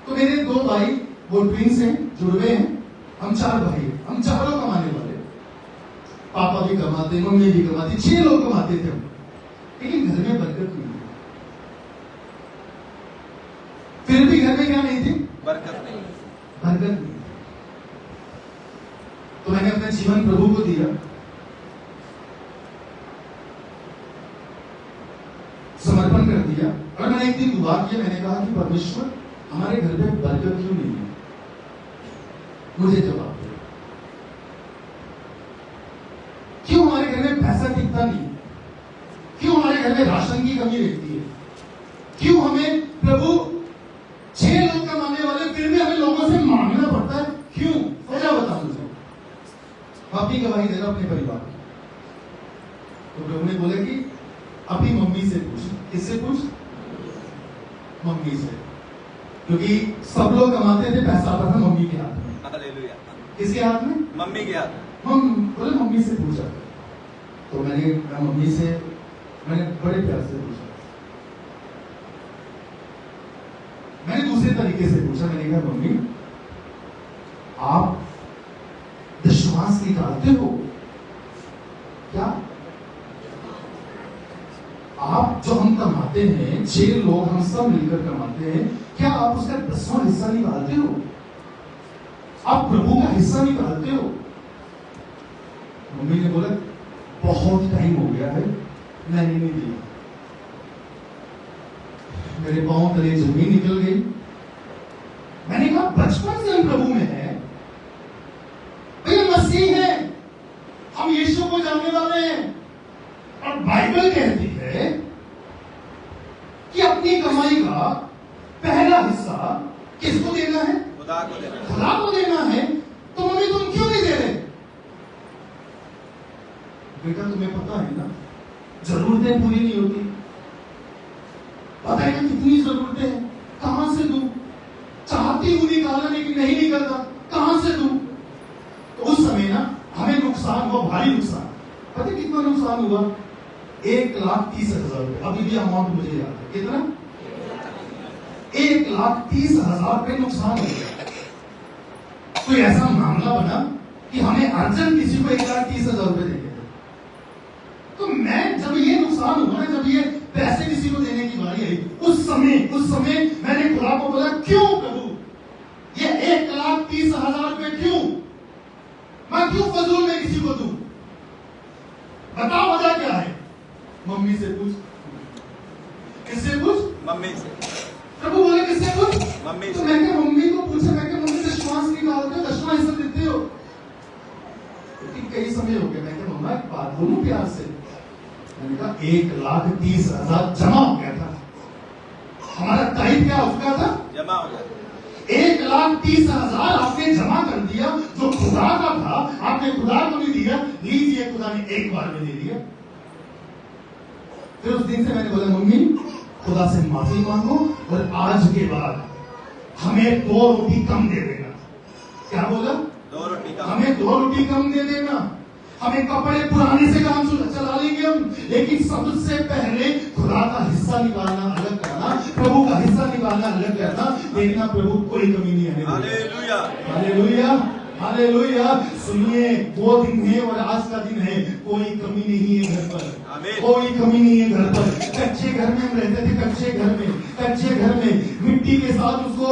S1: तो मेरे 2 भाई वो ट्विंस हैं, जुड़वे हैं। हम 4 भाई हैं, हम चारों कमाने वाले। पापा भी कमाते, मम्मी भी कमाती, 6 लोग कमाते थे हम, लेकिन घर में बरकत नहीं थी। फिर भी घर में क्या नहीं थी?
S2: बरकत नहीं,
S1: बरकत नहीं। तो मैंने अपना जीवन प्रभु को दिया, समर्पण कर दिया, और मैंने एक दिन दुआ किया। मैंने कहा कि परमेश्वर हमारे घर में बरकत क्यों नहीं है? मुझे जवाब दो। क्यों हमारे घर में पैसा टिकता नहीं? क्यों हमारे घर में राशन की कमी रहती है? क्यों हमें प्रभु 6 लोग कमाने वाले, फिर भी हमें लोगों से मांगना पड़ता है? क्यों? वजह बता मुझे। अपनी गवाही देना अपने परिवार की। तो प्रभु ने बोला कि अपनी मम्मी से पूछ। किससे पूछ? मम्मी से, क्योंकि सब लोग कमाते थे, पैसा आता था मम्मी के हाथ में।
S2: हालेलुया।
S1: किसके हाथ में?
S2: मम्मी के हाथ में।
S1: हम बोले मम्मी से पूछा। तो मैंने मम्मी से मैंने बड़े प्यार से पूछा, मैंने दूसरे तरीके से पूछा। मैंने कहा मम्मी आप विश्वास निकालते हो क्या? आप जो हम कमाते हैं, 6 लोग हम सब मिलकर कमाते हैं, क्या आप उसका 10वां हिस्सा निकालते हो? आप प्रभु का हिस्सा निकालते हो? मम्मी ने बोला बहुत टाइम हो गया है, मैंने नहीं दिया। मेरे पांव तले जमीन निकल गई। मैंने कहा बचपन से हम प्रभु में हैं, भैया मसीह है, हम यीशु को जानने वाले हैं। और बाइबल कहती है कि अपनी कमाई का पहला हिस्सा किसको देना है?
S2: खुदा को देना है।
S1: खुदा को देना है। तो मम्मी तुम क्यों नहीं दे रहे? बेटा तुम्हें पता है ना, जरूरतें पूरी नहीं होती। पता है ना कितनी जरूरतें हैं, कहां से दूं? चाहती हूं निकालना लेकिन नहीं निकलता, कहां से दूं? तो उस समय ना हमें नुकसान हुआ, भारी नुकसान। पता है कितना नुकसान हुआ? 1,30,000 रुपए। अभी भी अमाउंट मुझे याद है। कितना? 1,30,000 रुपए नुकसान हो गया। कोई ऐसा मामला बना कि हमें अर्जेंट किसी को 1,30,000 रुपए देंगे। तो मैं जब ये नुकसान हुआ ना, जब ये पैसे किसी को देने की बारी आई, उस समय मैंने खुदा को बोला क्यों प्रभु ये 1,30,000 रुपए क्यों? मैं क्यों फजूल में किसी को दूं? बताओ वजह क्या है? मम्मी से पूछ। किससे पूछ?
S2: मम्मी से।
S1: प्रभु बोले किससे पूछ?
S2: मम्मी
S1: तो
S2: से।
S1: मैं क्या मम्मी को पूछा, मैं क्या मम्मी विश्वास निकालते हो, 10वां हिस्सा देते हो? लेकिन कई समय हो गया। मैं क्या मम्मा एक बात बोलूं प्यार से? मैंने कहा 1,30,000 जमा हो गया था। हमारा टाइम क्या हो चुका था?
S2: जमा हो गया।
S1: 1,30,000 आपने जमा कर दिया, जो खुदा का था आपने खुदा को नहीं दिया। लीजिए, खुदा ने एक बार में दे दिया। फिर उस दिन से मैंने बोला मम्मी खुदा से माफी मांगो और आज के बाद हमें 2 रोटी कम दे देना। क्या बोला?
S2: 2 रोटी कम।
S1: हमें 2 रोटी कम दे देना। हमें कपड़े पुराने से काम चला लेंगे हम, लेकिन सबसे पहले खुदा का हिस्सा निकालना अलग करना, प्रभु का हिस्सा निकालना अलग करना। देखना प्रभु कोई कमी नहीं आने देगा।
S2: Hallelujah,
S1: hallelujah, hallelujah. सुनिए, वो दिन है और आज का दिन है, कोई कमी नहीं है घर पर, कोई कमी नहीं है घर पर। कच्चे घर में हम रहते थे, कच्चे घर में मिट्टी के साथ उसको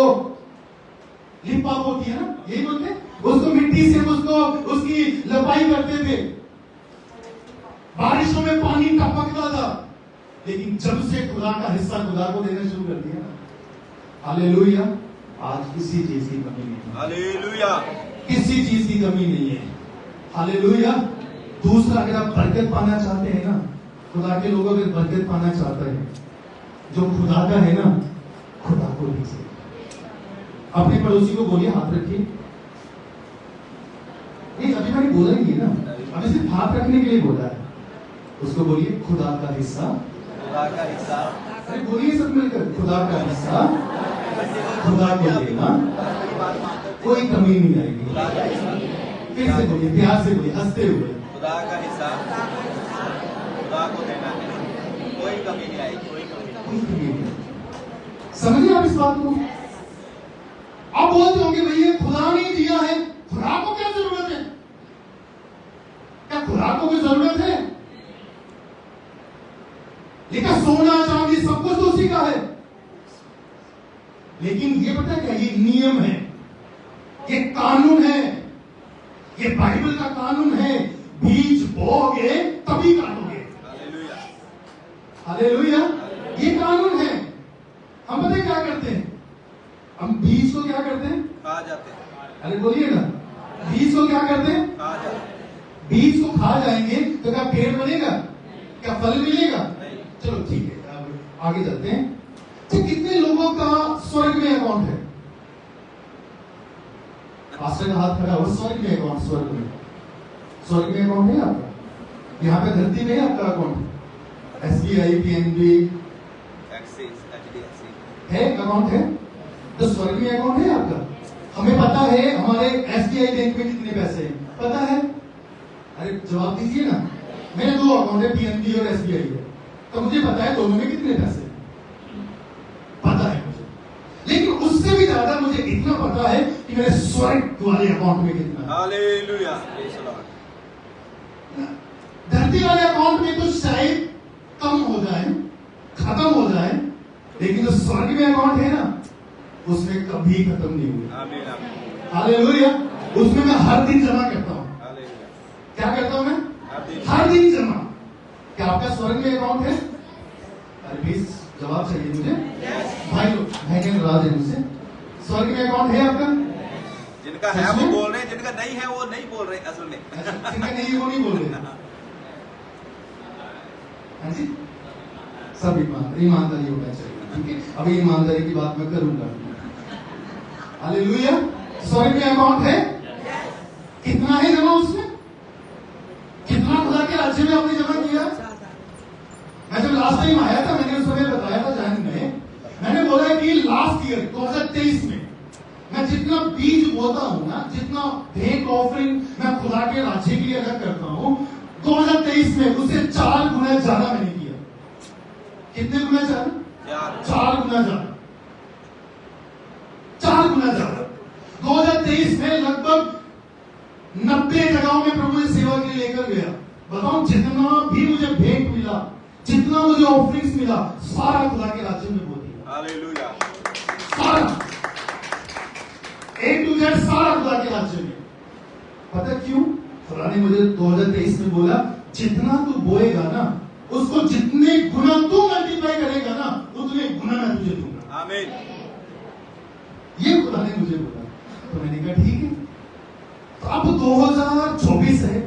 S1: लिपा होती है ना, यही बोलते, उसको मिट्टी से उसको उसकी लपाई करते थे। बारिशों में पानी टपकता था, लेकिन जब से खुदा का हिस्सा खुदा को देना शुरू कर दिया, हालेलुया, आज किसी चीज की कमी नहीं है।
S2: हालेलुया,
S1: किसी चीज की कमी नहीं है। हालेलुया। दूसरा, अगर आप बरकत पाना चाहते हैं ना, खुदा के लोग अगर बरकत पाना चाहते हैं, जो खुदा का है ना, खुदा को दीजिए। अपने पड़ोसी को बोलिए हाथ रखिए। नहीं, अभी मैंने बोला ही है ना, अभी सिर्फ हाथ रखने के लिए बोला है। उसको बोलिए खुदा का हिस्सा,
S2: खुदा का हिस्सा।
S1: अरे बोलिए सब मिलकर, खुदा का हिस्सा खुदा को देना, कोई कमी नहीं आएगी। फिर से बोलिए, प्यार से बोलिए, हंसते हुए,
S2: खुदा का हिस्सा खुदा को देना है, कोई कमी नहीं आएगी।
S1: कोई कमी नहीं। समझिए आप इस बात को। आप बोलते होंगे भैया खुदा नहीं दिया है, खुदा को क्या जरूरत है? क्या खुदा को कोई जरूरत है? लेकिन सोना चांदी सब कुछ तो उसी का है। लेकिन ये पता क्या, ये नियम है, ये कानून है, ये बाइबल का कानून है। बीज बोओगे तभी काटोगे।
S2: हालेलुया,
S1: हालेलुया, ये कानून है। हम पता है क्या करते हैं? हम बीज को क्या करते हैं?
S2: खा जाते हैं।
S1: अरे बोलिए ना, बीज को क्या करते हैं?
S2: खा जाते हैं।
S1: बीज को खा जाएंगे तो क्या पेड़ बनेगा? क्या फल मिलेगा?
S2: नहीं।
S1: चलो ठीक है, अब आगे चलते हैं। तो कितने लोगों का स्वर्ग में अकाउंट है? पास्टर का हाथ खड़ा हुआ, स्वर्ग में अकाउंट, स्वर्ग में अकाउंट है आपका? यहाँ पे धरती में है आपका account? SBI, PNB
S2: axis, HDFC
S1: है, अकाउंट है? तो स्वर्ग में अकाउंट है आपका? हमें पता है हमारे SBI बैंक में कितने पैसे हैं, पता है? अरे जवाब दीजिए ना, मेरे 2 अकाउंट है, पीएनबी और एसबीआई है, तो मुझे पता है दोनों में कितने पैसे हैं, पता है मुझे। लेकिन उससे भी ज्यादा मुझे इतना पता है कि मेरे स्वर्ग वाले अकाउंट में कितना है।
S2: Hallelujah, praise the Lord.
S1: धरती वाले अकाउंट में तो शायद कम हो जाए, खत्म हो जाए, लेकिन जो स्वर्ग में अकाउंट है ना, उसमें कभी खत्म नहीं हुआ।
S2: आमीन, आमीन,
S1: हालेलुया। उसमें मैं हर दिन जमा करता हूं।
S2: हालेलुया।
S1: क्या करता हूं मैं?
S2: हर
S1: हर दिन जमा। क्या आपका स्वर्ग में अकाउंट है? अरे प्लीज जवाब चाहिए मुझे। भाई लोग, भाई ने नाराज है मुझसे। स्वर्ग में अकाउंट है आपका?
S2: जिनका है वो बोल रहे हैं, जिनका नहीं है वो नहीं बोल रहे असल में।
S1: जिनका नहीं है वो नहीं बोल रहे। हाँ जी, सब ईमानदारी होना चाहिए, ठीक है। अभी ईमानदारी की बात मैं करूंगा। हालेलुया। स्वर्ग में अकाउंट है? कितना है जमा उसमें? कितना खुदा के राज्य में आपने जमा किया? मैं जब लास्ट टाइम आया था, मैंने उस समय बताया था जहन में, मैंने बोला कि लास्ट ईयर 2023 में मैं जितना बीज बोता हूं ना, जितना भेंट ऑफरिंग मैं खुदा के राज्य के लिए अलग करता हूं, 2023 में उससे 4 गुना ज्यादा मैंने किया। कितने गुना ज्यादा? 4 गुना ज्यादा। 4 गुना ज्यादा। 2023 में लगभग 90 जगहों में प्रभु ने सेवा के लिए लेकर गया। बताऊं, जितना भी मुझे भेंट मिला, जितना मुझे ऑफरिंग्स मिला, सारा खुदा के राज्य में बोल दिया।
S2: हालेलुया।
S1: सारा A to Z सारा खुदा के राज्य में। पता क्यों? खुदा ने मुझे 2023 में बोला, जितना तू बोएगा ना, उसको जितने गुना तू मल्टीप्लाई करेगा ना, उतने गुना मैं तुझे दूंगा।
S2: आमीन।
S1: ये खुदा ने मुझे बोला। तो मैंने कहा ठीक है। तो अब 2024 है।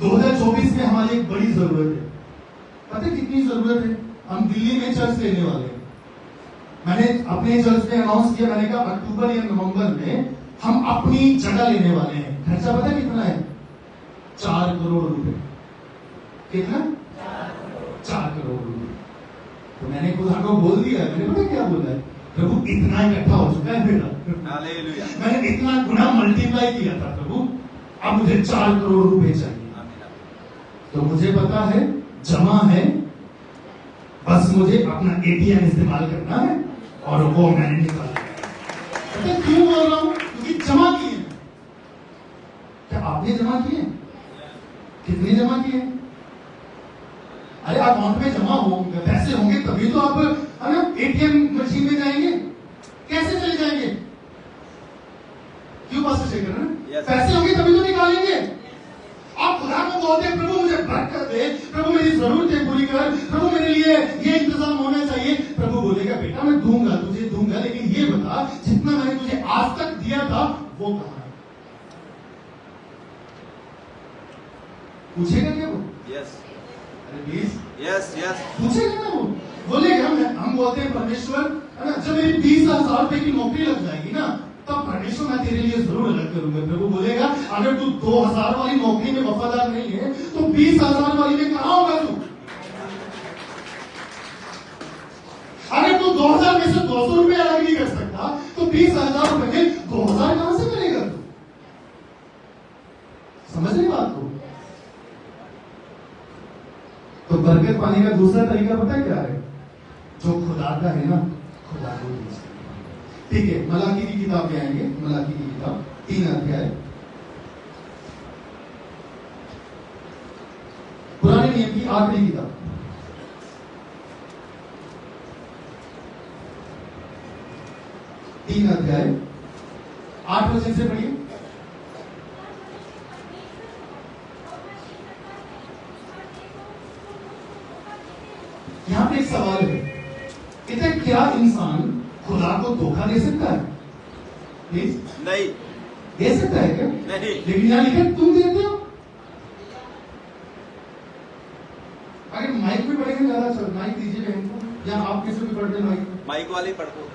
S1: 2024 में हमारी एक बड़ी जरूरत है। पता है कितनी जरूरत है? हम दिल्ली में चर्च लेने वाले हैं। मैंने अपने चर्च में अनाउंस किया, मैंने कहा अक्टूबर या नवंबर में हम अपनी जगह लेने वाले हैं। खर्चा पता कितना है? 4 करोड़ रुपए। कितना? 4 करोड़ रुपए। तो मैंने खुदा को बोल दिया, मैंने पता क्या बोला है? प्रभु इतना इकट्ठा हो चुका है मेरा।
S2: हालेलुया।
S1: मैंने इतना गुना मल्टीप्लाई किया था प्रभु, अब मुझे 4 करोड़ रुपए चाहिए। तो मुझे पता है जमा है, बस मुझे अपना एटीएम इस्तेमाल करना है और वो मैंने निकाला। पता क्यों बोल रहा हूं? क्योंकि जमा किए। क्या आपने जमा किए? कितने जमा किए? अरे अकाउंट में जमा हो पैसे होंगे तभी तो आप है ना एटीएम मशीन में जाएंगे। कैसे चले जाएंगे? क्यों पास चेक करना?
S2: Yes.
S1: पैसे होंगे तभी तो निकालेंगे। आप खुदा को बोलते हैं, प्रभु मुझे बरकत दे, प्रभु मेरी जरूरतें पूरी कर, प्रभु मेरे लिए ये इंतजाम होना चाहिए। प्रभु बोलेगा बेटा मैं दूंगा, तुझे दूंगा, लेकिन ये बता जितना मैंने तुझे आज तक दिया था वो कहां है? पूछेगा क्या वो?
S2: यस,
S1: अरे प्लीज
S2: यस, यस।
S1: पूछेगा ना वो। बोलेगा हम बोलते हैं परमेश्वर है ना, जब मेरी 20,000 रुपए की नौकरी लग जाएगी ना, तब परमेश्वर मैं तेरे लिए जरूर अलग करूंगा। प्रभु बोलेगा अगर तू 2,000 वाली नौकरी में वफादार नहीं है तो 20,000 वाली में कहां होगा तू? अगर तू 2,000 में से 200 रुपए अलग नहीं कर सकता तो 20,000 रुपए में 2,000 कहां से करेगा तू? समझ रही बात को? तो बरकत पाने का दूसरा तरीका पता क्या है? जो खुदा का है ना, खुदा को दीजिए। ठीक है, मलाकी की किताब में आएंगे। मलाकी की किताब 3 अध्याय, पुराने नियम की आखिरी किताब, तीन अध्याय 8 वचन से पढ़िए। यहां पे एक सवाल है, कहते हैं क्या इंसान खुदा को धोखा दे सकता है? प्लीज
S2: नहीं,
S1: दे सकता है क्या?
S2: नहीं।
S1: लेकिन यहां लिखा तुम देते हो। अगर माइक पे पढ़ेंगे ज्यादा अच्छा। माइक दीजिए बहन को, या आप किसी भी पढ़ते माइक पे।
S2: माइक वाले पढ़ दो।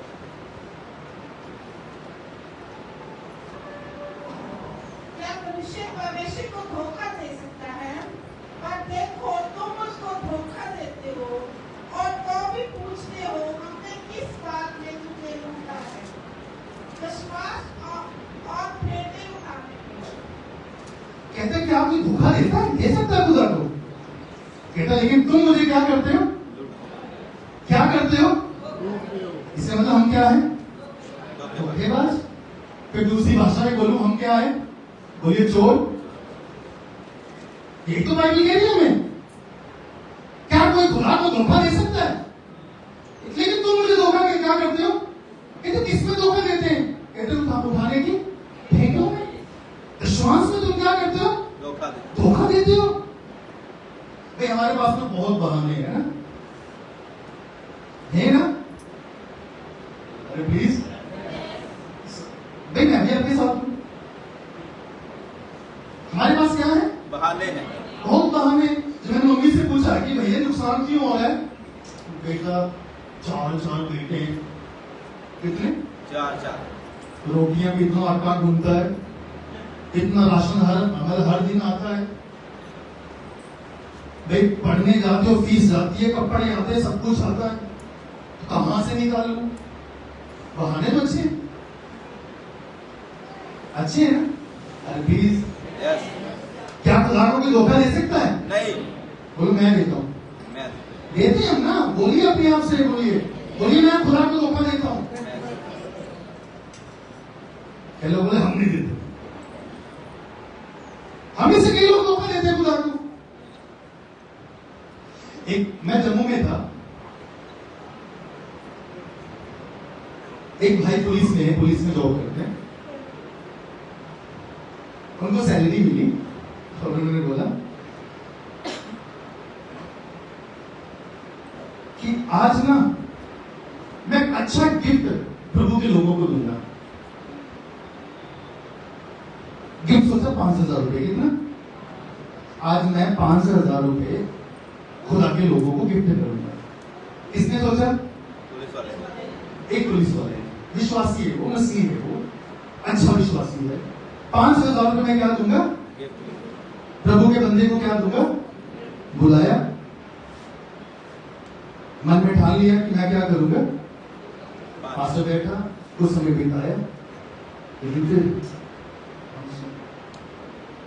S3: क्या मनुष्य परमेश्वर को धोखा दे सकता है? और देखो तुम उसको धोखा देते हो और तो भी पूछते हो हमने किस बात में तुझे लूटा है? विश्वास और फेंटे उठाने में।
S1: कहते हैं कि आप ये धोखा देता है, दे सकता है खुदा को। कहता लेकिन तुम मुझे क्या करते हो? क्या करते हो? इससे मतलब हम क्या है? धोखेबाज। फिर दूसरी भाषा में बोलूं हम क्या है? बोलिए चोर। ये तो बाइबल कह रही है हमें। क्या कोई खुदा को धोखा दे सकता है? लेकिन तुम मुझे धोखा के क्या करते हो? कहते किसमें धोखा देते हैं? कहते उठाने की फेंकों में, विश्वास में तुम क्या करते हो? धोखा देते हो। भाई हमारे पास में बहुत बहाने हैं ना, है ना? अरे प्लीज भाई मैं भी आपके साथ हूं। हमारे पास क्या है?
S2: बहाने हैं,
S1: बहुत बहाने। जब मैंने मम्मी से पूछा कि भैया नुकसान क्यों हो रहा है, बेटा 4 बेटे, कितने?
S2: 4
S1: रोटियां भी इतना आटा घूमता है, इतना राशन हर दिन आता है। भाई पढ़ने जाते हो, फीस जाती है, कपड़े आते हैं, सब कुछ आता है, तो कहां से निकालूं? बहाने तो अच्छे अच्छे हैं ना? अरे प्लीज क्या खुदा को कोई धोखा दे सकता है?
S2: नहीं।
S1: बोलो मैं देता हूं।
S2: मैं
S1: देते हैं ना, बोलिए अपने आप से, बोलिए मैं खुदा को धोखा देता हूं। कई लोग बोले हम नहीं देते। हमें से कई लोग धोखा देते हैं खुदा को। एक मैं जम्मू में था, एक भाई पुलिस में जॉब करते हैं। उनको सैलरी मिली और उन्होंने बोला कि आज ना मैं अच्छा गिफ्ट प्रभु के लोगों को दूंगा। गिफ्ट सोचा 5,000 रुपए। कितना? आज मैं 5,000 रुपए खुदा के लोगों को गिफ्ट करूंगा। किसने सोचा?
S2: पुलिस वाले।
S1: एक पुलिस वाले, विश्वासी है वो, मसीही है वो, अच्छा विश्वासी है। 5,000 रुपए मैं क्या दूंगा? प्रभु के बंदे को क्या दूंगा? बुलाया, मन में ठान लिया कि मैं क्या करूंगा। पास में बैठा, कुछ समय बिताया, लेकिन फिर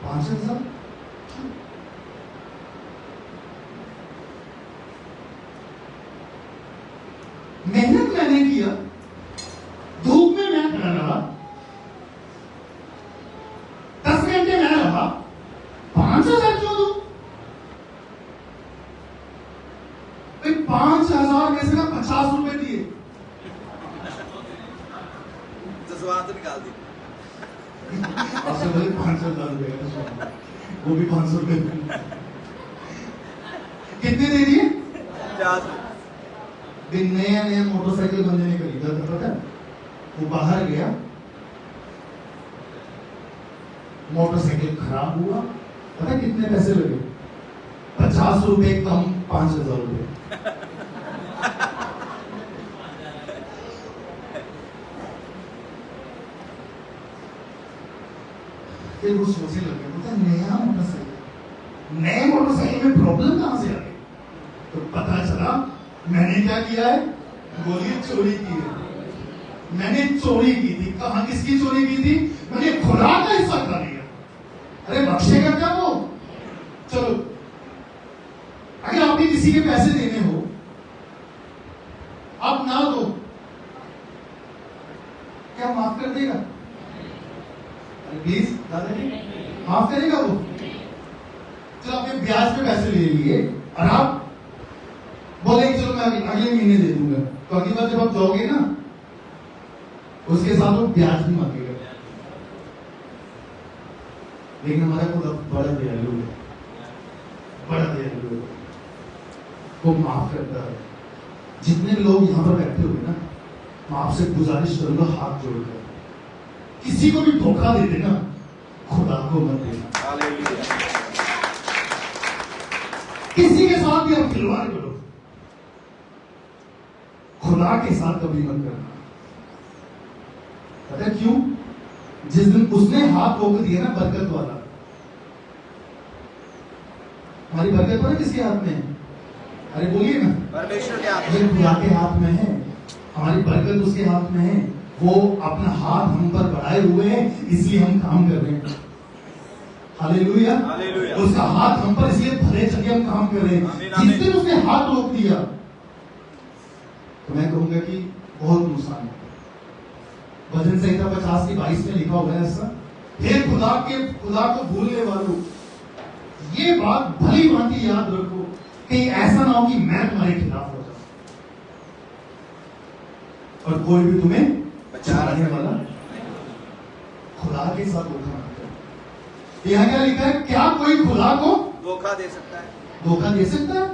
S1: 5,000 मेहनत मैंने किया, धूप में मैं खड़ा रहा, 10 घंटे मैं रहा, 5,000 क्यों दूं? 5,000 में से ना 50 रुपए दिए,
S2: जज्बात निकाल दी।
S1: आपसे बोले 5,000 रुपए का, वो भी 500 रुपए। कितने दे दिए?
S2: 50।
S1: नया मोटरसाइकिल बंदे ने खरीदा था, पता है? वो बाहर गया, मोटरसाइकिल खराब हुआ, पता है कितने पैसे लगे? 50 रुपए कम 5,000 रुपए। फिर वो सोचने लगे, पता नया मोटरसाइकिल, नए मोटरसाइकिल में प्रॉब्लम कहां से आ गई? तो पता चला मैंने क्या किया है? बोलिए चोरी की है। मैंने चोरी की थी। कहां, किसकी चोरी की थी? मैंने खुदा का हिस्सा खा लिया। अरे बख्शेगा क्या वो? चलो, अगर आपने किसी के पैसे देने हो, आप ना दो, क्या माफ कर देगा? प्लीज दादाजी, माफ करेगा वो? चलो आपने ब्याज पे पैसे ले लिए और आप बोले चलो मैं अगले महीने दे दूंगा, तो अगली बार जब आप जाओगे ना, उसके साथ वो ब्याज भी मांगेगा। लेकिन हमारा खुदा बड़ा दयालु है, बड़ा दयालु है, वो माफ करता है। जितने भी लोग यहां पर बैठे हुए ना, मैं आपसे गुजारिश करूंगा हाथ जोड़कर, किसी को भी धोखा दे देना, खुदा को मत देना।
S2: हालेलुया।
S1: किसी के साथ भी आप खिलवाड़ करो, खुदा के साथ कभी मत करना। पता है क्यों? जिस दिन उसने हाथ रोक दिया ना, बरकत वाला, हमारी बरकत वाला किसके हाथ में है? अरे बोलिए ना,
S2: परमेश्वर के हाथ
S1: ये खुदा के हाथ में है, हमारी बरकत उसके हाथ में है। वो अपना हाथ हम पर बढ़ाए हुए हैं, इसलिए हम काम कर रहे हैं। हालेलुया।
S2: हालेलुया।
S1: उसका हाथ हम पर इसलिए भले चलिए हम काम कर रहे हैं।
S2: आमीन,
S1: जिस दिन उसने हाथ रोक दिया तो मैं कहूंगा कि बहुत नुकसान है। भजन संहिता 50 की 22 में लिखा हुआ है ऐसा, हे खुदा को भूलने वालों, ये बात भली भांति याद रखो कि ऐसा ना हो कि मैं तुम्हारे खिलाफ हो जाऊं और कोई भी तुम्हें बचाने वाला खुदा के साथ धोखा ना करे। यहां क्या लिखा है? क्या कोई खुदा को
S2: धोखा दे सकता है?
S1: धोखा दे सकता है?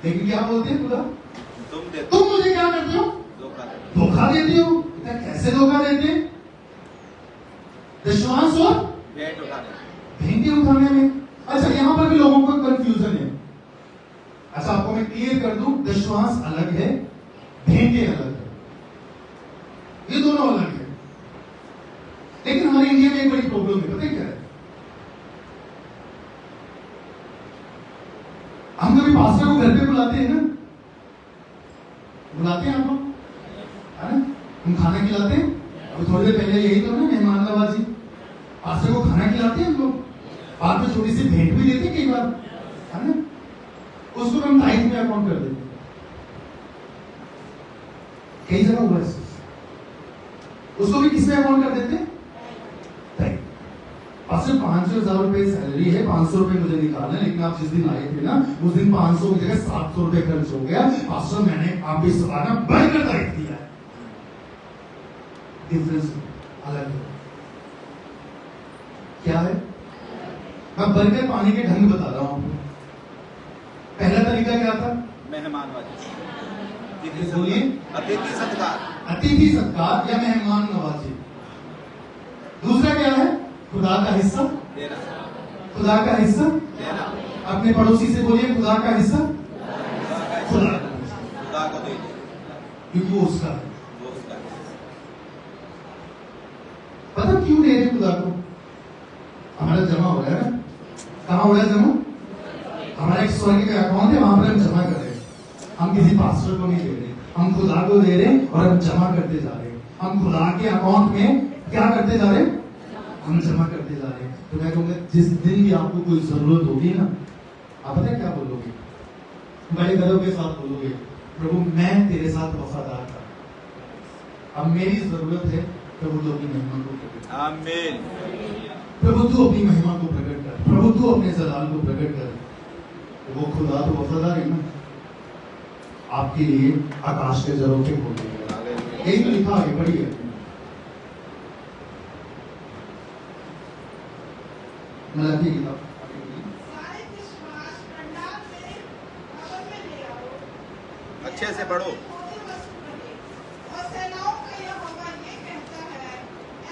S1: लेकिन क्या बोलते हैं खुदा? तुम मुझे क्या करते हो? धोखा देते हो। कैसे धोखा देते हैं? दशवांश और भेंटे उठाने में। अच्छा, यहां पर भी लोगों को कंफ्यूजन है। अच्छा, आपको मैं क्लियर कर दूं, दशवांश अलग है, भेंटे अलग है, ये दोनों अलग है। लेकिन हमारे इंडिया में एक बड़ी प्रॉब्लम है, पता है क्या है? हम कभी पास्टर को घर पे बुलाते हैं ना, बुलाते हैं आप लोग, है ना? हम खाना खिलाते हैं। अभी थोड़ी देर पहले यही तो ना मेहमान नवाजी, पास्टर को खाना खिलाते हैं हम लोग, बाद में छोटी सी भेंट भी देते हैं कई बार, है ना? उसको हम टाइम में अकाउंट कर देते हैं। कई जगह हुआ है, उसको भी किसमें अकाउंट कर देते हैं? पास्टर 500,000 रुपए सैलरी है, 500 रुपए मुझे निकालना है, लेकिन आप जिस दिन आए थे ना उस दिन 500 की जगह 700 रुपए खर्च हो गया। पास्टर मैंने आप इस बार ना बढ़कर दायित्व दिया है। डिफरेंस अलग है। क्या है? मैं बर्गर पाने के ढंग बता रहा हूं आपको। पहला तरीका क्या था?
S2: मेहमानवाजी,
S1: बोलिए,
S2: अतिथि सत्कार,
S1: अतिथि सत्कार या मेहमान नवाजी। दूसरा क्या है? खुदा का हिस्सा
S2: देना,
S1: खुदा का हिस्सा
S2: देना।
S1: अपने पड़ोसी से बोलिए, खुदा का हिस्सा खुदा
S2: खुदा को दे दे,
S1: क्योंकि वो उसका है।
S2: वो उसका है।
S1: पता क्यों दे रहे खुदा को? हमारा जमा हो रहा है ना? कहाँ हो रहा है जमा? हमारा एक स्वर्ग का अकाउंट है, वहां पर हम जमा कर रहे हैं। हम किसी पास्टर को नहीं दे रहे, हम खुदा को दे रहे हैं और हम जमा करते जा रहे हैं। हम खुदा के अकाउंट में क्या करते जा रहे हैं? हम जमा करते जा रहे हैं। तो मैं कहूंगा जिस दिन भी आपको कोई जरूरत होगी ना, आप पता है क्या बोलोगे? बड़े गदों के साथ बोलोगे, प्रभु मैं तेरे साथ वफादार था, अब मेरी जरूरत है प्रभु तू अपनी महिमा को प्रकट कर।
S2: आमीन।
S1: प्रभु तू अपनी महिमा को प्रकट कर, प्रभु तू अपने जलाल को प्रकट कर। तो वो खुदा तो वफादार है ना, आपके लिए आकाश के झरोखे खोल देगा। यही तो लिखा है, पढ़िए। मलाकी किताब
S3: सारे विश्वास पंडाल में भवन में ले आओ।
S2: अच्छे से पढ़ो।
S3: खोजे वस्तु बने। और सेनाओं का यहोवा ये कहता है,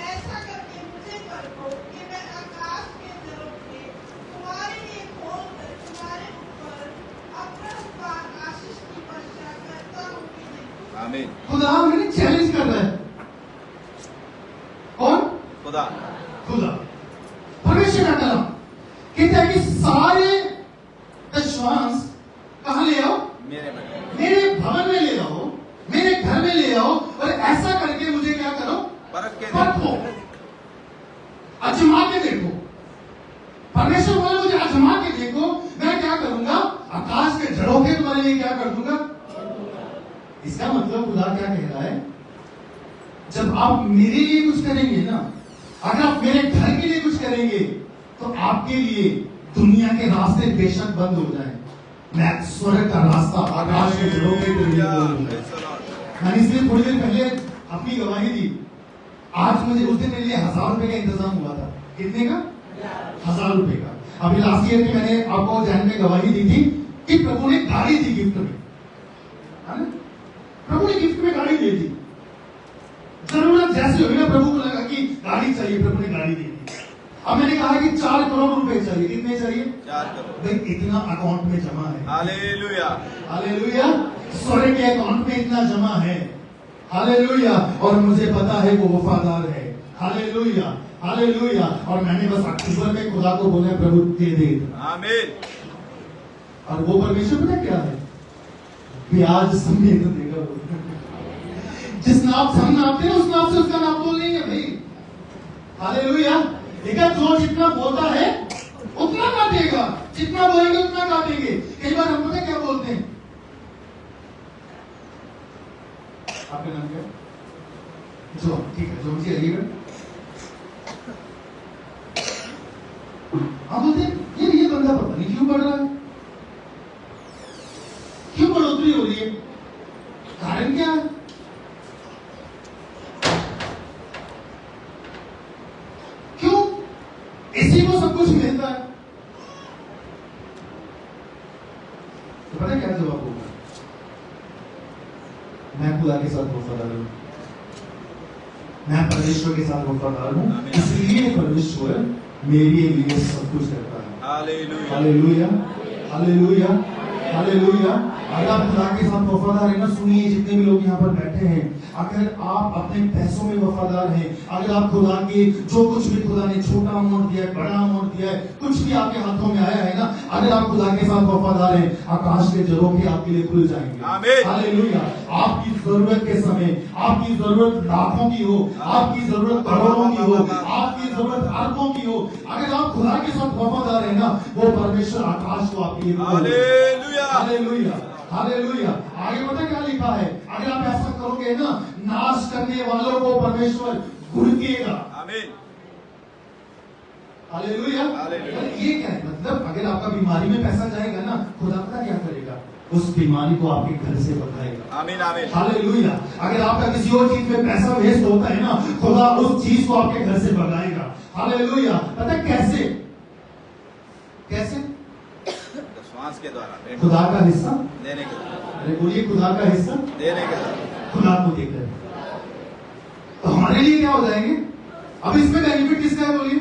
S3: ऐसा करके मुझे करो कि मैं आकाश के झरोखे तुम्हारे लिए खोलकर तुम्हारे ऊपर अपरंपार आशीष की वर्षा करता हूँ कि नहीं।
S2: आमीन।
S1: खुदा मैंने चैलेंज कर रहा है। कौन?
S2: खुदा।
S1: खुदा परमेश्वर का कलाम कहता है कि सारे दशवांश कहां ले आओ? मेरे भवन में ले आओ, मेरे घर में ले आओ, और ऐसा करके मुझे क्या करो? परखो, आजमा के देखो। परमेश्वर बोले मुझे आजमा के देखो, मैं क्या करूंगा? आकाश के झरोखे तुम्हारे लिए क्या कर दूंगा? इसका मतलब खुदा क्या कह रहा है? जब आप मेरे लिए कुछ करेंगे ना, अगर आप मेरे घर के लिए कुछ करेंगे, तो आपके लिए दुनिया के रास्ते बेशक बंद हो जाएं, मैं स्वर्ग का रास्ता आकाश के झरोखे के लिए खोलूंगा। मैंने इसलिए थोड़ी देर पहले अपनी गवाही दी। आज मुझे उस दिन मेरे लिए 1000 रुपए का इंतजाम हुआ था। कितने का? 1000 रुपए का। अभी लास्ट ईयर में मैंने आपको जैन में गवाही दी थी कि प्रभु ने गाड़ी दी गिफ्ट में, है ना? प्रभु ने गिफ्ट में गाड़ी दे दी। जरूरत जैसे हुई ना, प्रभु को लगा कि गाड़ी चाहिए, प्रभु ने गाड़ी दे दी। अब मैंने कहा कि 4 करोड़ रुपए चाहिए। कितने चाहिए?
S2: 4 करोड़।
S1: भाई इतना अकाउंट में जमा है।
S2: हालेलुया।
S1: हालेलुया। स्वर्ग के अकाउंट में इतना जमा है। हालेलुया। और मुझे पता है वो वफादार है। Hallelujah, hallelujah. और मैंने बस अक्टूबर में खुदा को बोला, प्रभु दे दे।
S2: आमीन।
S1: और वो परमेश्वर पता क्या है? ब्याज समेत देगा वो। जिस नाप से हम नापते हैं उस नाप से उसका नाप तोल लेंगे भाई। हालेलुया। देखा, जो जितना बोलता है उतना काटेगा, जितना बोलेंगे उतना काटेंगे। कई बार हम पता है क्या बोलते हैं, आपका नाम क्या? जो, ठीक है, जो मुझे आइएगा। हम बोलते हैं ये बंदा पता नहीं क्यों बढ़ रहा है, क्यों बढ़ोतरी हो रही है, कारण क्या है? क्यों इसी को सब कुछ मिलता है? तो पता है क्या जवाब होगा? मैं खुदा के साथ वफादार हूं, मैं परमेश्वर के साथ वफादार हूं, इसलिए परमेश्वर मेरे लिए सब कुछ करता है।
S2: Hallelujah,
S1: hallelujah, hallelujah, hallelujah. अगर आप खुदा के साथ वफादार है ना, सुनिए जितने भी लोग यहाँ पर बैठे हैं, अगर आप अपने पैसों में वफादार हैं, अगर आप खुदा के जो कुछ भी खुदा ने छोटा अमाउंट दिया है, बड़ा अमाउंट दिया है, कुछ भी आपके हाथों में आया है ना, अगर आप खुदा के साथ वफादार हैं, आकाश के झरोखे आपके लिए खुल जाएंगे।
S2: आमीन।
S1: हालेलुया। आपकी जरूरत के समय, आपकी जरूरत लाखों की हो, आपकी जरूरत करोड़ों की हो, आपकी जरूरत अरबों की हो, अगर आप खुदा के साथ वफादार है ना, वो परमेश्वर आकाश को आपके लिए
S2: हालेलुया,
S1: हालेलुया, हालेलुया। आगे पता क्या लिखा है? अगर आप ऐसा करोगे ना, नाश करने वालों को परमेश्वर भुड़केगा।
S2: आमीन,
S1: हालेलुया।
S2: हालेलुया।
S1: ये क्या है? मतलब अगर आपका बीमारी में पैसा जाएगा ना, खुदा पता क्या करेगा? उस बीमारी को आपके घर से भगाएगा।
S2: आमीन, आमीन,
S1: हालेलुया। अगर आपका किसी और चीज में पैसा वेस्ट होता है ना, खुदा उस चीज को आपके घर से भगाएगा। हालेलुया। पता कैसे? कैसे?
S2: श्वास के द्वारा,
S1: खुदा का हिस्सा
S2: देने के द्वारा,
S1: अरे बोलिए, खुदा का हिस्सा
S2: देने के द्वारा,
S1: खुदा को देकर तो हमारे लिए क्या हो जाएंगे? अब इसमें बेनिफिट किसका है बोलिए?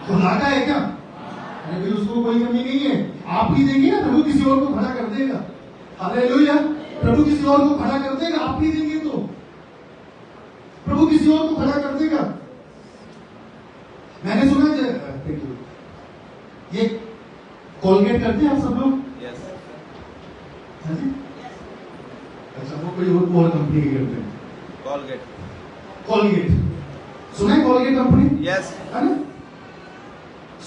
S1: खुदा का है क्या? अरे भाई उसको कोई कमी नहीं है, आप ही देंगे ना, प्रभु किसी और को खड़ा कर देगा। हालेलुया। प्रभु किसी और को खड़ा कर देगा, आप ही देंगे तो प्रभु किसी और को खड़ा कर देगा। मैंने सुना ये कोलगेट करते हैं आप सब लोग?
S2: यस,
S1: हाँ जी? अच्छा, वो कोई और कंपनी की करते हैं
S2: कॉलगेट,
S1: कोलगेट। सुना है कोलगेट कंपनी?
S2: यस,
S1: है ना?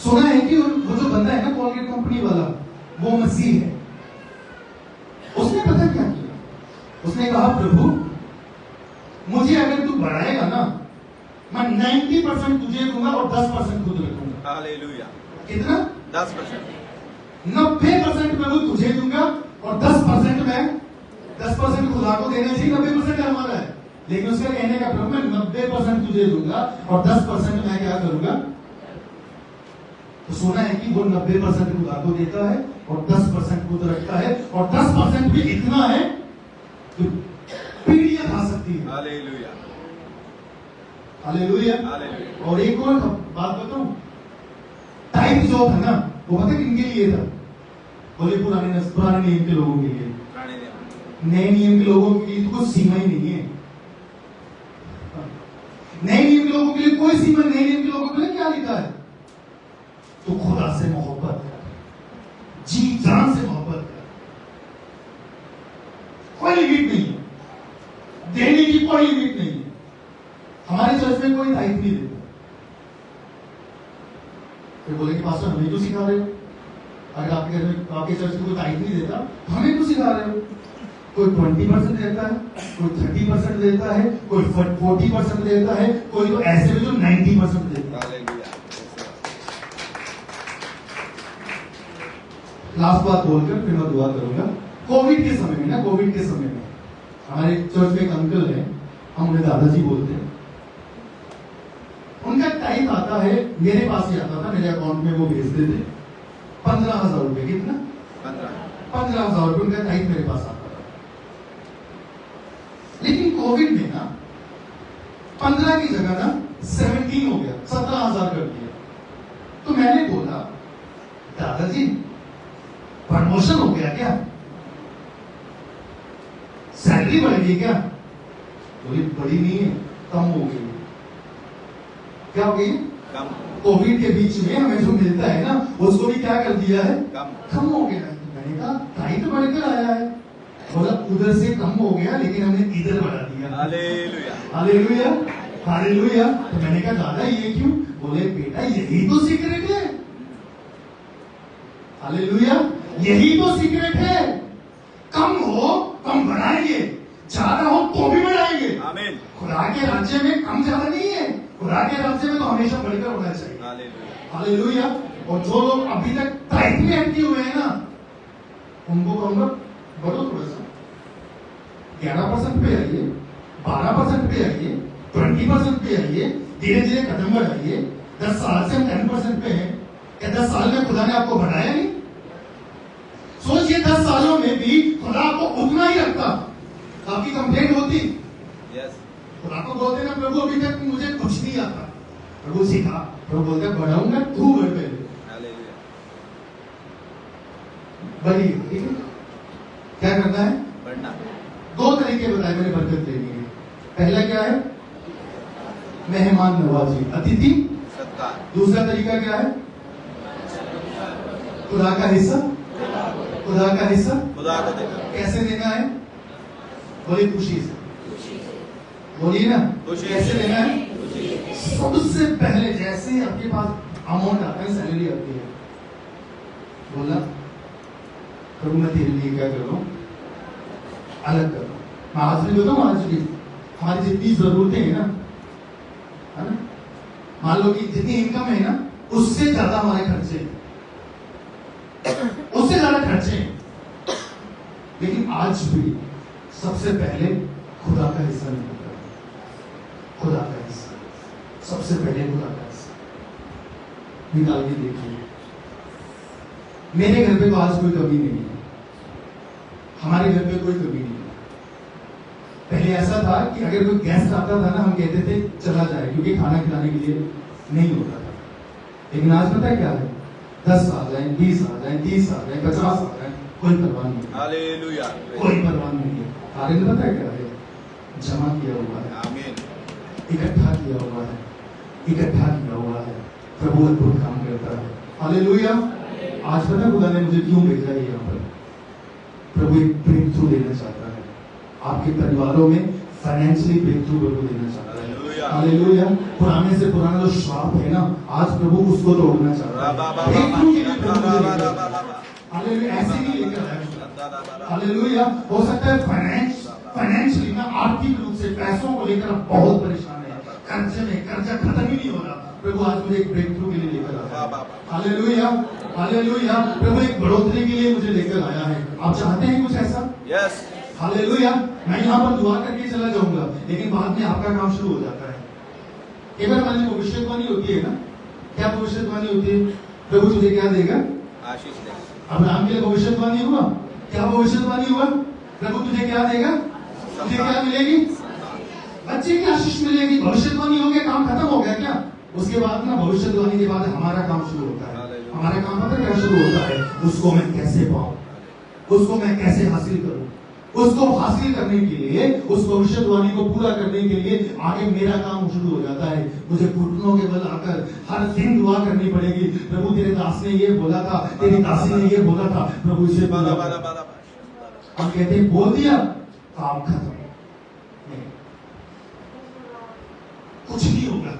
S1: सुना है कि वो जो बंदा है ना कोलगेट कंपनी वाला, वो मसीह है। उसने पता क्या किया? उसने कहा, प्रभु मुझे अगर तू बढ़ाएगा ना, मैं 90% तुझे दूंगा और 10% खुद रखूंगा।
S2: हालेलुया।
S1: कितना?
S2: 10%,
S1: 90% प्रभु तुझे दूंगा और 10% मैं 10% खुदा को देना चाहिए, 90% हमारा है। लेकिन उसका कहने का प्रभु मैं 90% तुझे दूंगा और 10% मैं क्या करूंगा? तो सुना है कि वो 90% खुदा को देता है और 10% खुद रखता है, और 10% भी इतना है कि पीढ़ियां खा सकती है।
S2: Hallelujah,
S1: hallelujah.
S2: हालेलुया।
S1: और एक और बात बताऊं, टाइप जो था ना, वो पता किनके लिए था? बोले पुराने नियम के लोगों के लिए।
S2: पुराने नियम,
S1: नए नियम के लोगों के लिए तो कोई सीमा ही नहीं है। नए नियम के लोगों के लिए कोई सीमा, नए नियम के लोगों के लिए क्या लिखा है? तो खुदा से मोहब्बत कर, जी जान से मोहब्बत कर, कोई लिमिट नहीं है, देने की कोई लिमिट नहीं है। हमारे चर्च में कोई टाइप नहीं देता। फिर बोलेंगे पास्टर हमें क्यों सिखा रहे हो? अगर आपके घर में, आपके चर्च में कोई टाइप नहीं देता तो हमें क्यों सिखा रहे हो? कोई 20% देता है, कोई 30% देता है, कोई 40% देता है, कोई तो ऐसे भी जो 90% देता है।
S2: हालेलुया।
S1: लास्ट बात बोलकर फिर मैं दुआ करूंगा। कोविड के समय में ना, कोविड के समय में हमारे चर्च में एक अंकल है, हम उन्हें दादाजी बोलते हैं। उनका टाइप आता है, मेरे पास ही आता था, मेरे अकाउंट में वो भेजते थे 15,000 रुपए। कितना? 15,000 रुपए उनका टाइप मेरे पास आता था। लेकिन कोविड में ना 15 की जगह ना 17 हो गया, 17,000 कर दिया। तो मैंने बोला, दादाजी प्रमोशन हो गया क्या? सैलरी बढ़ गई क्या? बोली बड़ी नहीं है, कम हो गई। क्या हो गई?
S2: कम।
S1: कोविड के बीच में हमें जो मिलता है ना, उसको भी क्या कर दिया है?
S2: कम
S1: हो गया। मैंने कहा टाइप तो बढ़कर आया है। बोला उधर से कम हो गया, लेकिन हमने इधर बढ़ा दिया।
S2: Hallelujah,
S1: hallelujah, hallelujah. तो मैंने कहा दादा ये क्यों? बोले बेटा यही तो सीक्रेट है। हालेलुया, यही तो सीक्रेट है। कम हो कम बढ़ाएंगे, ज्यादा हो तो भी बढ़ाएंगे।
S2: आमीन।
S1: खुदा के राज्य में कम ज्यादा नहीं है, खुदा के राज्य में तो हमेशा बढ़कर होना चाहिए।
S2: हालेलुया।
S1: हालेलुया। और जो लोग अभी तक टाइट में अटके हुए हैं ना, उनको कहूंगा बढ़ो थोड़ा सा, 11% पे आइए, 12% पे आइए, 20% पे आइए, धीरे धीरे कदम बढ़ाइए। 10 साल से हम 10% पे हैं, क्या 10 साल में खुदा ने आपको बढ़ाया नहीं? सोचिए 10 सालों में भी खुदा आपको उतना ही रखता। आपकी कंप्लेंट होती,
S2: यस।
S1: खुदा को बोलते ना प्रभु अभी तक मुझे कुछ नहीं आता, प्रभु सिखा, प्रभु बोलते बढ़ाऊंगा तू बढ़ पहले।
S2: हालेलुया।
S1: बढ़िए, ठीक है। क्या करना है?
S2: बढ़ना।
S1: 2 तरीके बताए मैंने बरकत लेने के। पहला क्या है? मेहमान नवाजी, अतिथि
S2: सत्कार।
S1: दूसरा तरीका क्या है? खुदा का हिस्सा, खुदा का हिस्सा
S2: खुदा को देना।
S1: कैसे देना है? बोलिए खुशी से, बोलिए ना
S2: खुशी
S1: कैसे
S2: से।
S1: देना है? सबसे पहले जैसे ही आपके पास अमाउंट आता है, सैलरी आती है, बोला प्रभु मैं तेरे लिए क्या कर रहा हूं, अलग कर रहा हूं। मैं आज भी बोलता हूँ, आज भी हमारी जितनी जरूरतें हैं ना, है ना, मान लो कि जितनी इनकम है ना, उससे ज्यादा हमारे खर्चे हैं, उससे ज्यादा खर्चे हैं, लेकिन आज भी सबसे पहले खुदा का हिस्सा निकलता है। खुदा का हिस्सा सबसे पहले, खुदा का हिस्सा निकाल के देखिए। मेरे घर पे तो आज कोई कमी नहीं है, हमारे घर पे कोई कमी नहीं है। पहले ऐसा था कि अगर कोई गेस्ट आता था ना, हम कहते थे चला जाए, क्योंकि खाना खिलाने के लिए नहीं होता था। लेकिन आज पता है क्या है? 10 आ जाए, 20 आ जाए, 30 आ जाए, 50 आ जाए, कोई परवाह नहीं है।
S2: हालेलुया।
S1: कोई परवाह नहीं है। कारण पता है क्या है? जमा किया हुआ है,
S2: आमीन।
S1: इकट्ठा किया हुआ है, इकट्ठा किया हुआ है। प्रभु अद्भुत काम करता है। हालेलुया। आज पता खुदा ने मुझे क्यों भेजा है यहाँ पर? प्रभु एक ब्रेक थ्रू देना चाहता है आपके परिवारों में, फाइनेंशियली ब्रेक थ्रू प्रभु देना चाहता है। हालेलुया। पुराने से पुराना जो श्राप है ना, आज प्रभु उसको तोड़ना चाहता है। ब्रेक थ्रू के लिए प्रभु मुझे लेकर आया है। हालेलुया। ऐसे नहीं लेकर आया। हालेलुया। हो सकता है फाइनेंशियली ना, आर्थिक रूप से पैसों को लेकर आप बहुत परेशान है, कर्जे में कर्जा खत्म ही नहीं हो रहा। प्रभु आज मुझे एक ब्रेक थ्रू के लिए लेकर आया है। Hallelujah, hallelujah. प्रभु एक बढ़ोतरी के लिए मुझे लेकर आया है। आप चाहते हैं कुछ ऐसा?
S2: यस।
S1: हालेलुया। मैं यहाँ पर दुआ करके चला जाऊंगा, लेकिन बाद में आपका काम शुरू हो जाता है। एक बार हमारी भविष्यवाणी होती है ना, क्या भविष्यवाणी होती है? प्रभु तुझे क्या देगा?
S2: आशीष देगा।
S1: अब्राहम के लिए भविष्यवाणी हुआ, क्या भविष्यवाणी हुआ? प्रभु तुझे क्या देगा? तुझे क्या मिलेगी? बच्चे की आशीष मिलेगी। भविष्यवाणी हो गया, काम खत्म हो गया क्या? उसके बाद ना, भविष्यवाणी के बाद हमारा काम शुरू होता है। हमारा काम पता क्या शुरू होता है? उसको मैं कैसे पाऊं, उसको मैं कैसे हासिल करूं, उसको हासिल करने के लिए, उस भविष्यवाणी को पूरा करने के लिए आगे मेरा काम शुरू हो जाता है। मुझे घुटनों के बल आकर हर दिन दुआ करनी पड़ेगी। प्रभु तेरे दास ने ये बोला था, तेरी दासी ने ये बोला था, प्रभु इसे पूरा कर। हम कहते हैं बोल दिया, काम खत्म, नहीं, कुछ नहीं होगा।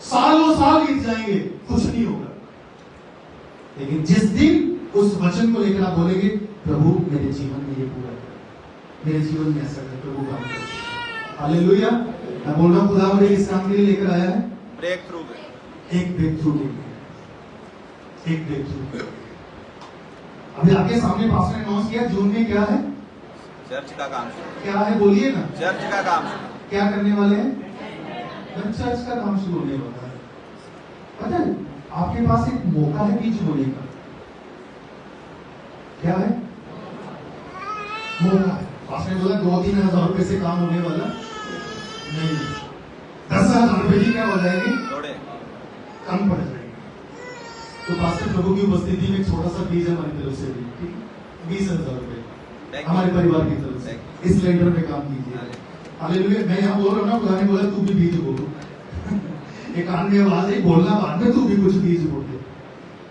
S1: सालों साल बीत जाएंगे, कुछ नहीं होगा। लेकिन जिस दिन उस वचन को लेकर आप बोलेंगे, प्रभु मेरे जीवन में ये पूरा कर, मेरे जीवन में ऐसा कर, प्रभु काम कर। हालेलुया। मैं बोल रहा हूं खुदा मुझे इस काम के लिए लेकर आया है,
S2: ब्रेक थ्रू।
S1: एक ब्रेक थ्रू के लिए, एक ब्रेक थ्रू। अभी आपके सामने पास्टर ने अनाउंस किया, जून में क्या है?
S2: चर्च का काम।
S1: क्या है बोलिए ना?
S2: चर्च का काम।
S1: क्या करने वाले हैं? चर्च का काम शुरू होने वाला है। पता है आपके पास एक मौका है बीज बोने का। क्या है? मौका है। पास्टर ने बोला 2-3 हजार रुपए से काम होने वाला नहीं, 10,000 रुपए की क्या हो जाएगी?
S2: थोड़े
S1: कम पड़ जाएगी। तो पास्टर प्रभु की उपस्थिति में एक छोटा सा बीज हमारी तरफ से भी, ठीक है, 20,000 रुपए हमारे परिवार की तरफ से इस लेंटर पे काम कीजिए। हालेलुया। मैं यहाँ बोल रहा हूँ ना, खुदा ने बोला तू भी बीज बोलो। एक कान में आवाज है, बोलना बाद में, तू भी कुछ बीज बोल दे।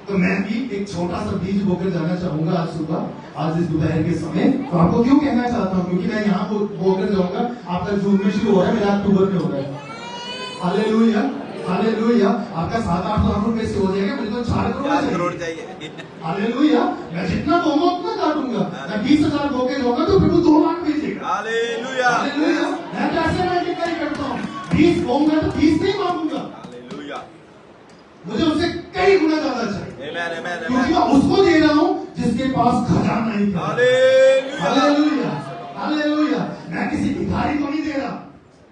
S1: तो मैं भी एक छोटा सा बीज बोकर जाना चाहूंगा आज सुबह, आज इस दोपहर के समय। तो आपको क्यों कहना चाहता हूँ? क्योंकि मैं यहाँ बोकर जाऊंगा। आपका जून में शुरू हो रहा है, मेरा अक्टूबर में हो रहा है। Hallelujah, hallelujah. आपका 7-8 लाख रुपए से हो जाएगा, मुझे तो 4 करोड़
S2: चाहिए।
S1: हालेलुया। मैं जितना दूंगा उतना काटूंगा। मैं 20,000 बोके दूंगा तो प्रभु 2 लाख भेजेगा।
S2: Hallelujah,
S1: hallelujah. मैं कैसे मल्टीप्लाई करता हूँ? 20 बोऊंगा तो 20 नहीं मांगूंगा।
S2: हालेलुया।
S1: मुझे उससे कई गुना ज्यादा चाहिए,
S2: आमेन, आमेन,
S1: क्योंकि मैं उसको दे रहा हूँ जिसके पास खजाना नहीं है।
S2: Hallelujah,
S1: hallelujah, hallelujah. मैं किसी भिखारी को नहीं दे रहा,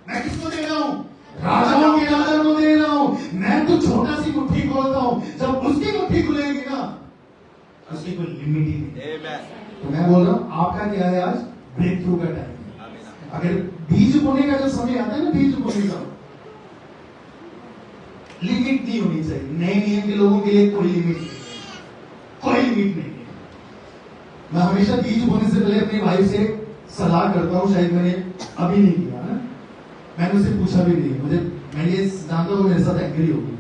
S1: मैं किसको दे रहा हूँ? राजाओं के राजा को दे रहा हूँ। मैं तो छोटा सी मुट्ठी खोलता हूँ, जब उसकी मुट्ठी खुलेगी ना उसकी कोई लिमिट ही नहीं।
S2: आमेन।
S1: तो मैं बोल रहा हूँ आपका क्या है? आज ब्रेक थ्रू का टाइम है। अगर बीज बोने का जो समय आता है ना, बीज बोने का लिमिट नहीं होनी चाहिए। नए नियम के लोगों के लिए कोई लिमिट नहीं है, कोई लिमिट नहीं है। मैं हमेशा बीज बोने से पहले अपनी वाइफ से सलाह करता हूँ, शायद मैंने अभी नहीं किया ना, मैंने उसे पूछा भी नहीं। मैं ये जानता हूँ मेरे साथ एग्री होगी।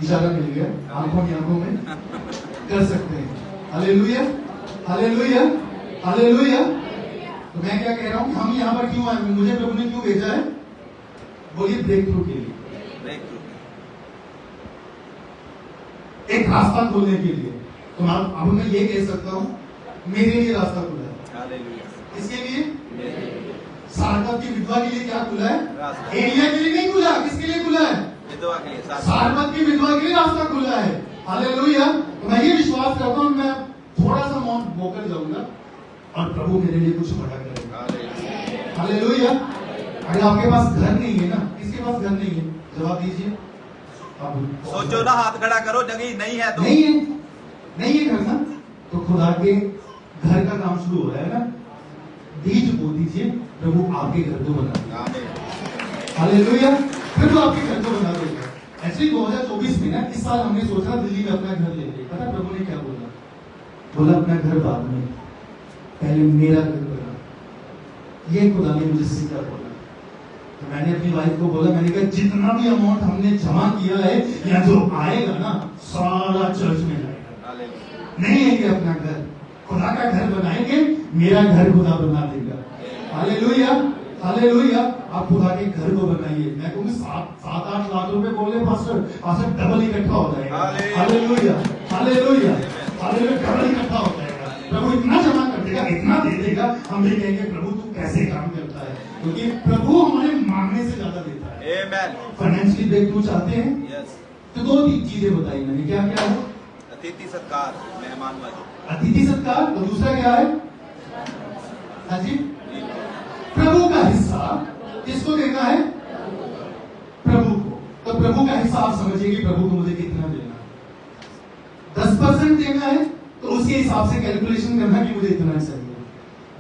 S1: इशारा मिल गया, आंखों की आंखों में कर सकते हैं। Hallelujah, hallelujah, hallelujah. तो मैं क्या कह रहा हूँ, हम यहाँ पर क्यों आए? मुझे प्रभु ने क्यों भेजा है? बोलिए, ब्रेक थ्रू के लिए, एक रास्ता खोलने के लिए। तो अब मैं ये कह सकता हूँ, मेरे लिए रास्ता खुला है।
S2: हालेलुया।
S1: किसके लिए? सारपत की विधवा के लिए क्या खुला है? एलिया के लिए नहीं खुला। किसके लिए खुला है?
S2: विधवा के लिए,
S1: सारपत की विधवा के लिए रास्ता खुला है। हालेलुया। तो मैं ये विश्वास करता हूँ, मैं थोड़ा सा मौन होकर जाऊंगा और प्रभु मेरे लिए कुछ बड़ा करेगा। हालेलुया। अगर आपके पास घर नहीं है ना, किसके पास घर नहीं है? जवाब दीजिए।
S2: सोचो ना, हाथ खड़ा करो, जगह नहीं है तो
S1: नहीं है, नहीं है घर ना, तो खुदा के घर का काम शुरू हो रहा है ना। बीज बो दीजिए, प्रभु आपके घर को बना देगा। हालेलुया। प्रभु आपके घर को बना देगा। एक्चुअली 2024 में ना, इस साल हमने सोचा दिल्ली में अपना घर ले ले। पता प्रभु ने क्या बोला? बोला अपना घर बाद में, पहले मेरा घर बना। ये खुदा ने मुझे सीधा बोला। तो मैंने अपनी वाइफ को बोला, मैंने कहा जितना भी अमाउंट हमने जमा किया है या जो आएगा ना, सारा चर्च में जाएगा। नहीं है कि अपना घर, खुदा का घर बनाएंगे, मेरा घर खुदा बना देगा। Hallelujah, hallelujah. आप खुदा के घर को बनाइए। मैं कहूँगी 7-8 लाख रुपए बोले पास्टर डबल इकट्ठा हो जाएगा। Hallelujah, hallelujah, hallelujah. डबल इकट्ठा हो जाएगा। प्रभु इतना जमा कर देगा, इतना दे देगा, हम ये कहेंगे प्रभु तू कैसे काम करता है, क्योंकि प्रभु हमारे मांगने से ज्यादा देता है।
S2: आमेन।
S1: फाइनेंशियली ब्रेक थ्रू चाहते हैं?
S2: यस।
S1: तो 2-3 चीजें बताई मैंने, क्या क्या है?
S2: अतिथि सत्कार, मेहमान वाली,
S1: अतिथि सत्कार। तो दूसरा क्या है? हाँ जी, प्रभु का हिस्सा किसको देना है? प्रभु को। तो प्रभु का हिस्सा आप समझिए कि प्रभु को मुझे कितना देना है। 10% देना है तो उसके हिसाब से कैलकुलेशन करना कि मुझे इतना चाहिए।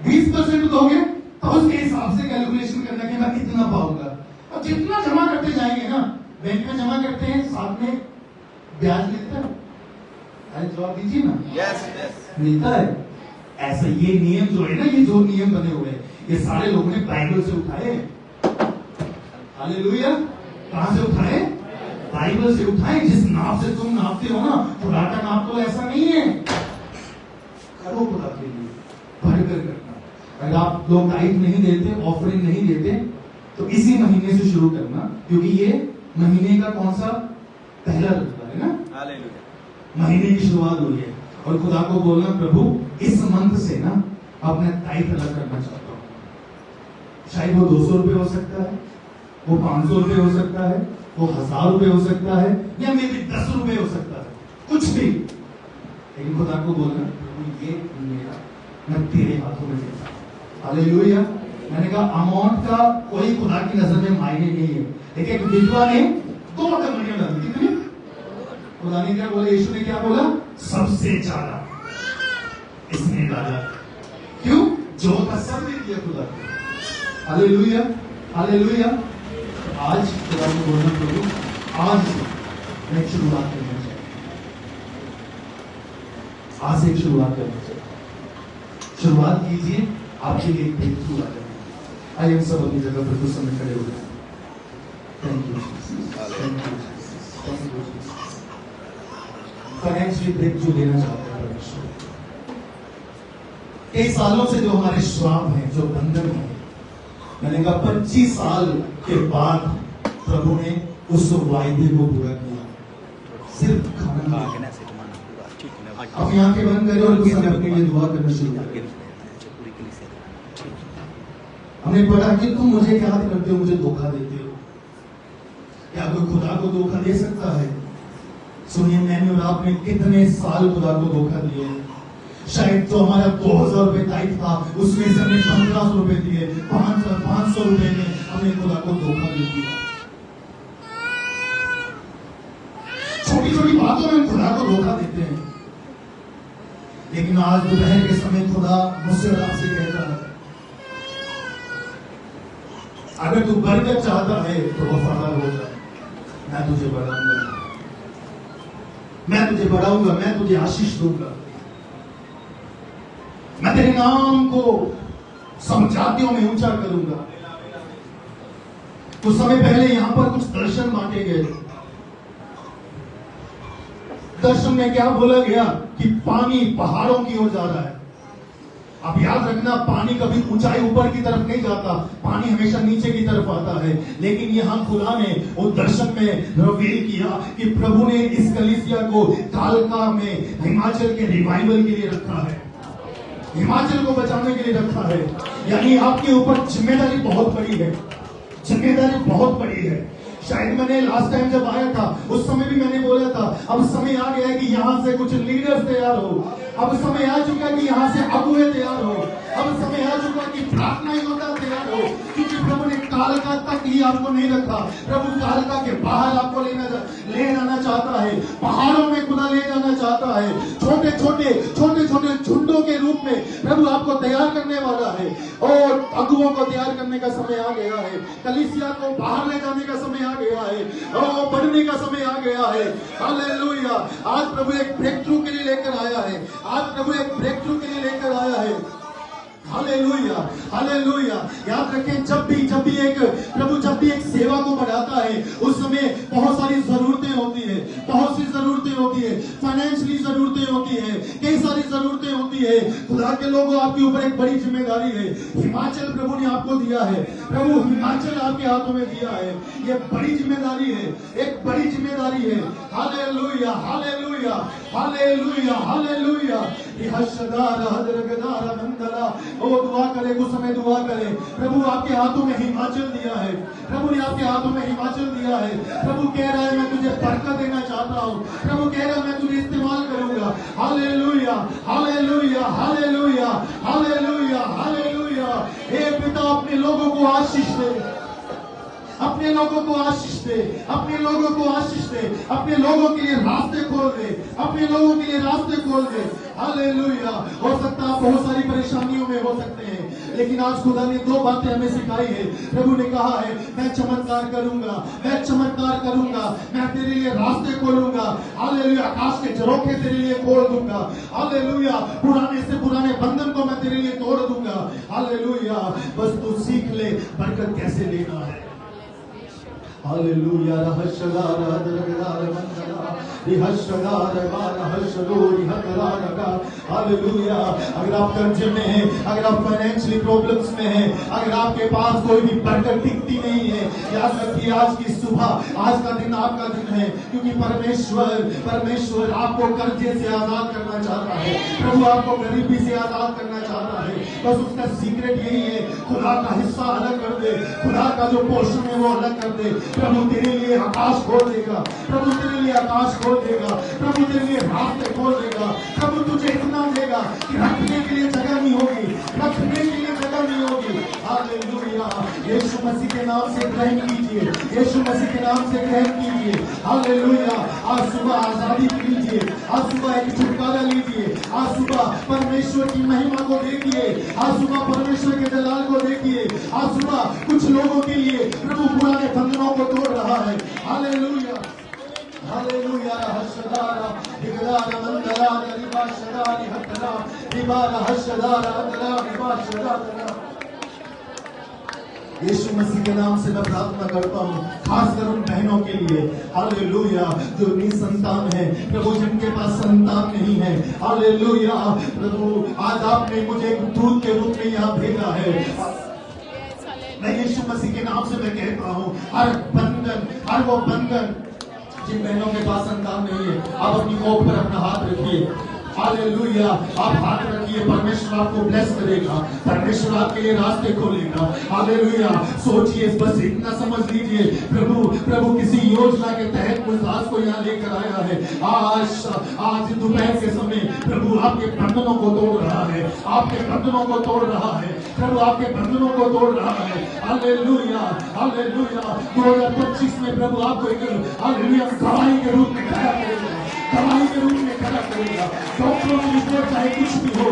S1: 20% दोगे तो उसके हिसाब से कैलकुलेशन करना कि मैं कितना पाऊंगा। और जितना जमा करते जाएंगे ना, बैंक में जमा करते हैं, साथ में ब्याज मिलता है। अरे जवाब दीजिए ना।
S2: Yes, yes.
S1: मिलता है। ऐसा ये नियम जो है ना, ये जो नियम बने हुए हैं, ये सारे लोगों ने बाइबल से उठाए। हालेलुया। कहां से उठाए? बाइबल से उठाए। जिस नाप से तुम नापते हो ना, खुदा का नाप तो ऐसा नहीं है। करो खुदा के लिए, बढ़कर करना। अगर आप लोग टाइप नहीं देते, ऑफरिंग नहीं देते, तो इसी महीने से शुरू करना, क्योंकि ये महीने का कौन सा पहला रविवार है ना।
S2: हालेलुया।
S1: महीने की शुरुआत हुई है और खुदा को बोलना, प्रभु इस मंथ से ना अपना टाइप अलग करना चाहता हूँ। शायद वो 200 रुपए हो सकता है, वो 500 रुपए हो सकता है, वो 1000 रुपए हो सकता है, या मे भी 10 रुपए हो सकता है, कुछ भी। लेकिन खुदा को बोलना, प्रभु ये मेरा, मैं तेरे हाथों में देता हूं। हालेलुया। मैंने कहा अमाउंट का कोई खुदा की नजर में मायने नहीं है। लेकिन एक विधवा ने 2 टंगड़ियां डाली। कितनी? खुदा ने क्या बोला? यीशु ने क्या बोला? सबसे ज्यादा इसने डाला। क्यों? जो था सब ने दिया खुदा को। Hallelujah, hallelujah. आज खुदा को बोलना, प्रभु आज से मैं शुरुआत करना चाहिए, आज से शुरुआत करना चाहिए। शुरुआत कीजिए, आपके लिए ब्रेक थ्रू आ जाएगा। आइए हम सब अपनी जगह पर कुछ समय खड़े हो गए। Thank you, thank you, thank you. Financially breakthrough लेना चाहते हैं परमेश्वर। कई सालों से जो हमारे श्राप हैं, जो बंधन है, मैंने कहा 25 साल के बाद प्रभु ने उस वायदे को पूरा किया, सिर्फ खाना। अपनी आंखें बंद करें और कुछ समय अपने लिए दुआ करना शुरू करें। हमने पढ़ा कि तुम मुझे क्या करते हो, मुझे धोखा देते हो। क्या कोई खुदा को धोखा दे सकता है? सुनिए, मैंने और आपने कितने साल खुदा को धोखा दिए। शायद तो हमारा 2000 रुपए दायित्व था, उसमें से हमने 1500 रुपए दिए, 500 रुपए में हमने खुदा को धोखा दे दिया। छोटी छोटी बातों में खुदा को धोखा देते हैं। लेकिन आज दोपहर के समय खुदा मुझसे और आपसे कहता है, अगर तू बरकत चाहता है तो वफादार हो जा। मैं तुझे बढ़ाऊंगा, मैं तुझे बढ़ाऊंगा, मैं तुझे आशीष दूंगा। मैं तेरे नाम को सब जातियों में ऊंचा करूंगा। कुछ समय पहले यहां पर कुछ दर्शन बांटे गए। दर्शन में क्या बोला गया कि पानी पहाड़ों की ओर जा रहा है। अब याद रखना, पानी कभी ऊंचाई ऊपर की तरफ नहीं जाता, पानी हमेशा नीचे की तरफ आता है। लेकिन यहां खुदा ने वो दर्शन में रिवील किया कि प्रभु ने इस कलीसिया को कालका में हिमाचल के रिवाइवल के लिए रखा है, हिमाचल को बचाने के लिए रखा है। यानी आपके ऊपर जिम्मेदारी बहुत बड़ी है, जिम्मेदारी बहुत बड़ी है। शायद मैंने लास्ट टाइम जब आया था उस समय भी मैंने बोला था, अब समय आ गया है कि यहाँ से कुछ लीडर्स तैयार हो। अब समय आ चुका है कि यहाँ से अगुवे तैयार हो। अब समय आ चुका है कि प्रार्थना योद्धा तैयार हो, क्योंकि प्रभु ने कालका तक ही आपको नहीं रखा। प्रभु कालका के बाहर आपको ले जाना चाहता है, पहाड़ों में खुदा ले जाना चाहता है। छोटे छोटे झुंडों के रूप में प्रभु आपको तैयार करने वाला है और अगुवों को तैयार करने का समय आ गया है। कलीसिया को बाहर ले जाने का समय आ गया है और बढ़ने का समय आ गया है। हालेलुया! आज प्रभु एक ब्रेक थ्रू के लिए लेकर आया है। आज प्रभु एक ब्रेक थ्रू के लिए लेकर आया है। Hallelujah, hallelujah. याद रखें, जब भी एक सेवा को बढ़ाता है उस समय बहुत सारी जरूरतें होती है, बहुत सी जरूरतें होती है, फाइनेंशियली जरूरतें होती है, कई सारी जरूरतें होती है। खुदा के लोगों, आपके ऊपर एक बड़ी जिम्मेदारी है। हिमाचल प्रभु ने आपको दिया है, प्रभु हिमाचल आपके हाथों में दिया है। ये बड़ी जिम्मेदारी है, एक बड़ी जिम्मेदारी है। Hallelujah, hallelujah, hallelujah, hallelujah. ओ दुआ करे, कुछ समय दुआ करे। प्रभु आपके हाथों में हिमाचल दिया है, प्रभु ने आपके हाथों में हिमाचल दिया है। प्रभु कह रहा है, मैं तुझे बरकत देना चाहता हूँ। प्रभु कह रहा है, मैं तुझे इस्तेमाल करूंगा। Hallelujah, hallelujah, hallelujah, hallelujah, hallelujah. हे पिता, अपने लोगों को आशीष दे, अपने लोगों को आशीष दे, अपने लोगों को आशीष दे, अपने लोगों के लिए रास्ते खोल दे, अपने लोगों के लिए रास्ते खोल दे। हालेलुया। हो सकता है बहुत सारी परेशानियों में हो सकते हैं, लेकिन आज खुदा ने 2 बातें हमें सिखाई है। प्रभु ने कहा है, मैं चमत्कार करूंगा, मैं चमत्कार करूंगा, मैं तेरे लिए रास्ते खोलूंगा। हालेलुया। आकाश के झरोखे तेरे लिए खोल दूंगा। हालेलुया। पुराने से पुराने बंधन को मैं तेरे लिए तोड़ दूंगा। हालेलुया। बस तू सीख ले बरकत कैसे लेना है। हालेलुया। रहस्यगार अदरगार मंदला रिहस्यगार बार हर्षलोरी हतरागा। हालेलुया। अगर आप कर्जे में हैं, अगर आप फाइनेंशियली प्रॉब्लम्स में हैं, अगर आपके पास कोई भी बरकत टिकती नहीं है, याद रखिए, आज की सुबह, आज का दिन आपका दिन है, क्योंकि परमेश्वर आपको कर्जे से आजाद करना चाहता है। प्रभु आपको गरीबी से आजाद करना चाहता है। बस उसका सीक्रेट यही है, खुदा का हिस्सा अलग कर दे, खुदा का जो पोर्शन है वो अलग कर दे। प्रभु तेरे लिए आकाश खोल देगा, प्रभु तेरे लिए आकाश खोल देगा, प्रभु तेरे लिए रास्ते खोल देगा। प्रभु तुझे इतना देगा कि रखने के लिए जगह नहीं होगी, रखने के लिए जगह नहीं होगी। हालेलुया। यीशु मसीह के नाम से ग्रहण कीजिए, यीशु मसीह के नाम से ग्रहण कीजिए। हालेलुया। आज सुबह आजादी लीजिए, आज सुबह एक छुटकारा लीजिए, आज सुबह परमेश्वर की महिमा को देखिए, आज सुबह परमेश्वर के जलाल को देखिए। आज सुबह कुछ लोगों के लिए प्रभु पुराने बंधनों को तोड़ रहा है। Hallelujah, hallelujah. हर्षदारा दिगदारा मंदरारा रिबाशदारी हतरा रिबारा हर्षदारा हतरा रिबाशदारा। यीशु मसीह के नाम से मैं प्रार्थना करता हूँ, खासकर उन बहनों के लिए। हालेलुया, जो निसंतान है, प्रभु जिनके पास संतान नहीं है। हालेलुया। प्रभु आज आपने मुझे एक दूत के रूप में यहाँ भेजा है। मैं यीशु मसीह के नाम से मैं कहता हूँ, हर बंधन, हर वो बंधन, जिन बहनों के पास संतान नहीं है, आप अपनी कोख पर अपना हाथ रखिए। हालेलुया, आप हाथ रखिए, परमेश्वर आपको ब्लेस करेगा, परमेश्वर आपके लिए रास्ते खोलेगा। हालेलुया, सोचिए, बस इतना समझ लीजिए, प्रभु किसी योजना के तहत उस दास को यहाँ लेकर आया है। आज दोपहर के समय प्रभु आपके बंधनों को तोड़ रहा है, आपके बंधनों को तोड़ रहा है, प्रभु आपके बंधनों को तोड़ रहा है। हालेलुया, हालेलुया, 2025 में प्रभु आपको एक हालेलुया गवाही के रूप में खड़ा करेगा, गवाही के रूप में खड़ा करेगा। डॉक्टरों की रिपोर्ट चाहे कुछ भी हो,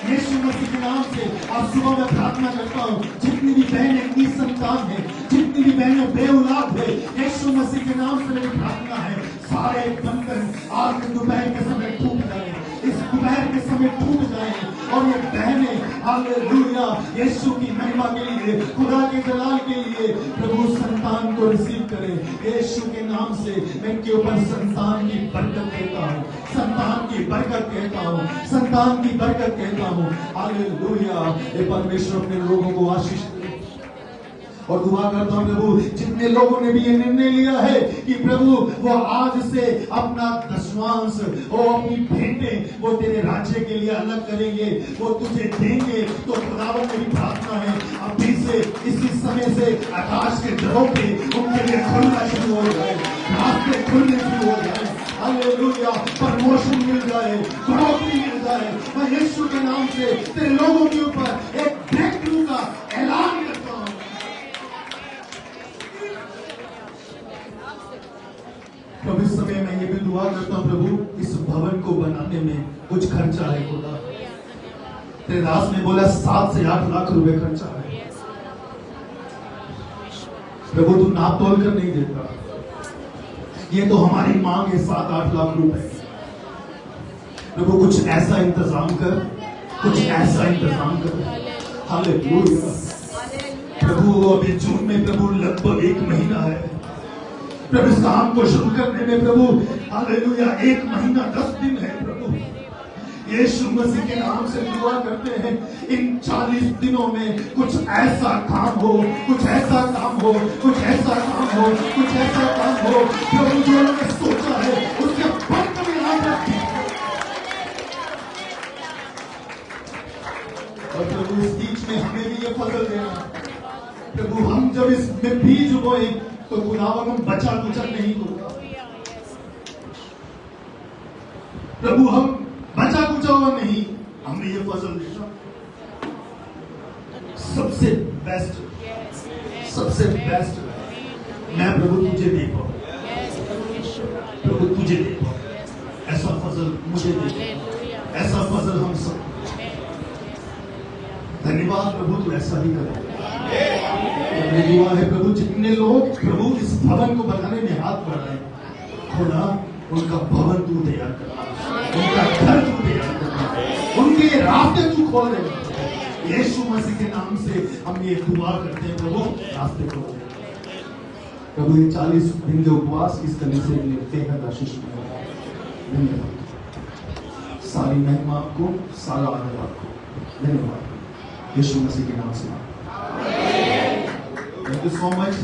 S1: यीशु मसीह के नाम से आज सुबह में प्रार्थना करता हूँ, जितनी भी बहनें निसंतान है, जितनी भी बहनें बेऔलाद है, यीशु मसीह के नाम से मेरी प्रार्थना है, सारे बंधन आज दोपहर के समय टूट जाए, इस दोपहर के समय टूट जाए, और ये बहनें हालेलुया यीशु की महिमा के लिए, खुदा के जलाल के लिए प्रभु संतान को रिसीव करें। यीशु के नाम से मैं इनके ऊपर संतान की बरकत कहता हूँ, संतान की बरकत कहता हूँ, संतान की बरकत कहता हूँ। हालेलुया, ये परमेश्वर अपने लोगों को आशीष दे। और दुआ करता हूं प्रभु, जितने लोगों ने भी ये निर्णय लिया है कि प्रभु वो आज से अपना दशमांश और अपनी भेंटें वो तेरे राज्य के लिए अलग करेंगे, वो तुझे देंगे, तो खुदावन मेरी प्रार्थना है अभी से, इसी समय से आकाश के दरों पे उनके लिए खुलना शुरू हो जाए, रास्ते खुलने शुरू हो जाए। हालेलुया, प्रमोशन मिल जाए, बढ़ोतरी मिल जाए। मैं यीशु के नाम से तेरे लोगों के ऊपर एक ब्रेक थ्रू का ऐलान करता हूँ। प्रभु इस समय मैं ये भी दुआ करता हूँ प्रभु, इस भवन को बनाने में कुछ खर्चा है खुदा, तेरे दास ने बोला 7 से 8 लाख रुपए खर्चा है। प्रभु तू नाप तोल कर नहीं देता, ये तो हमारी मांग है 7-8 लाख रुपए। प्रभु कुछ ऐसा इंतजाम कर, कुछ ऐसा इंतजाम कर। हालेलुया प्रभु, अभी जून में प्रभु लगभग 1 महीना है प्रभु इस काम को शुरू करने में प्रभु। हालेलुया, 1 महीना 10 दिन है प्रभु। यीशु मसीह के नाम से दुआ करते हैं, इन 40 दिनों में कुछ ऐसा काम हो, कुछ ऐसा काम हो, कुछ ऐसा काम हो, कुछ ऐसा काम हो प्रभु जो उन्होंने सोचा है उसके पंख में आ जाए। और प्रभु इस बीच में हमें भी ये फसल देना प्रभु, हम जब इसमें बीज बोए तो खुदावन हम बचा कुचल नहीं होगा प्रभु, हम बचा कुचा हुआ नहीं, हमें ये फसल देना सबसे बेस्ट, सबसे बेस्ट मैं प्रभु तुझे दे पाऊं, प्रभु तुझे दे पाऊं, ऐसा फसल मुझे दे पाऊं, ऐसा फसल हम सब। धन्यवाद प्रभु, तू ऐसा ही करे। मेरी दुआ है प्रभु, जितने लोग प्रभु इस भवन को बनाने में हाथ बढ़ रहे हैं, खुदा उनका भवन तू तैयार करना, उनका घर तू तैयार करना, उनके रास्ते तू खोल रहे। यीशु मसीह के नाम से हम ये दुआ करते हैं प्रभु, रास्ते खोल रहे प्रभु। ये 40 दिन के उपवास इस तरह से बेहद आशीष मिला। धन्यवाद, सारी महिमा आपको, सारा आनंद आपको। धन्यवाद यीशु मसीह के नाम से। Thank you so much.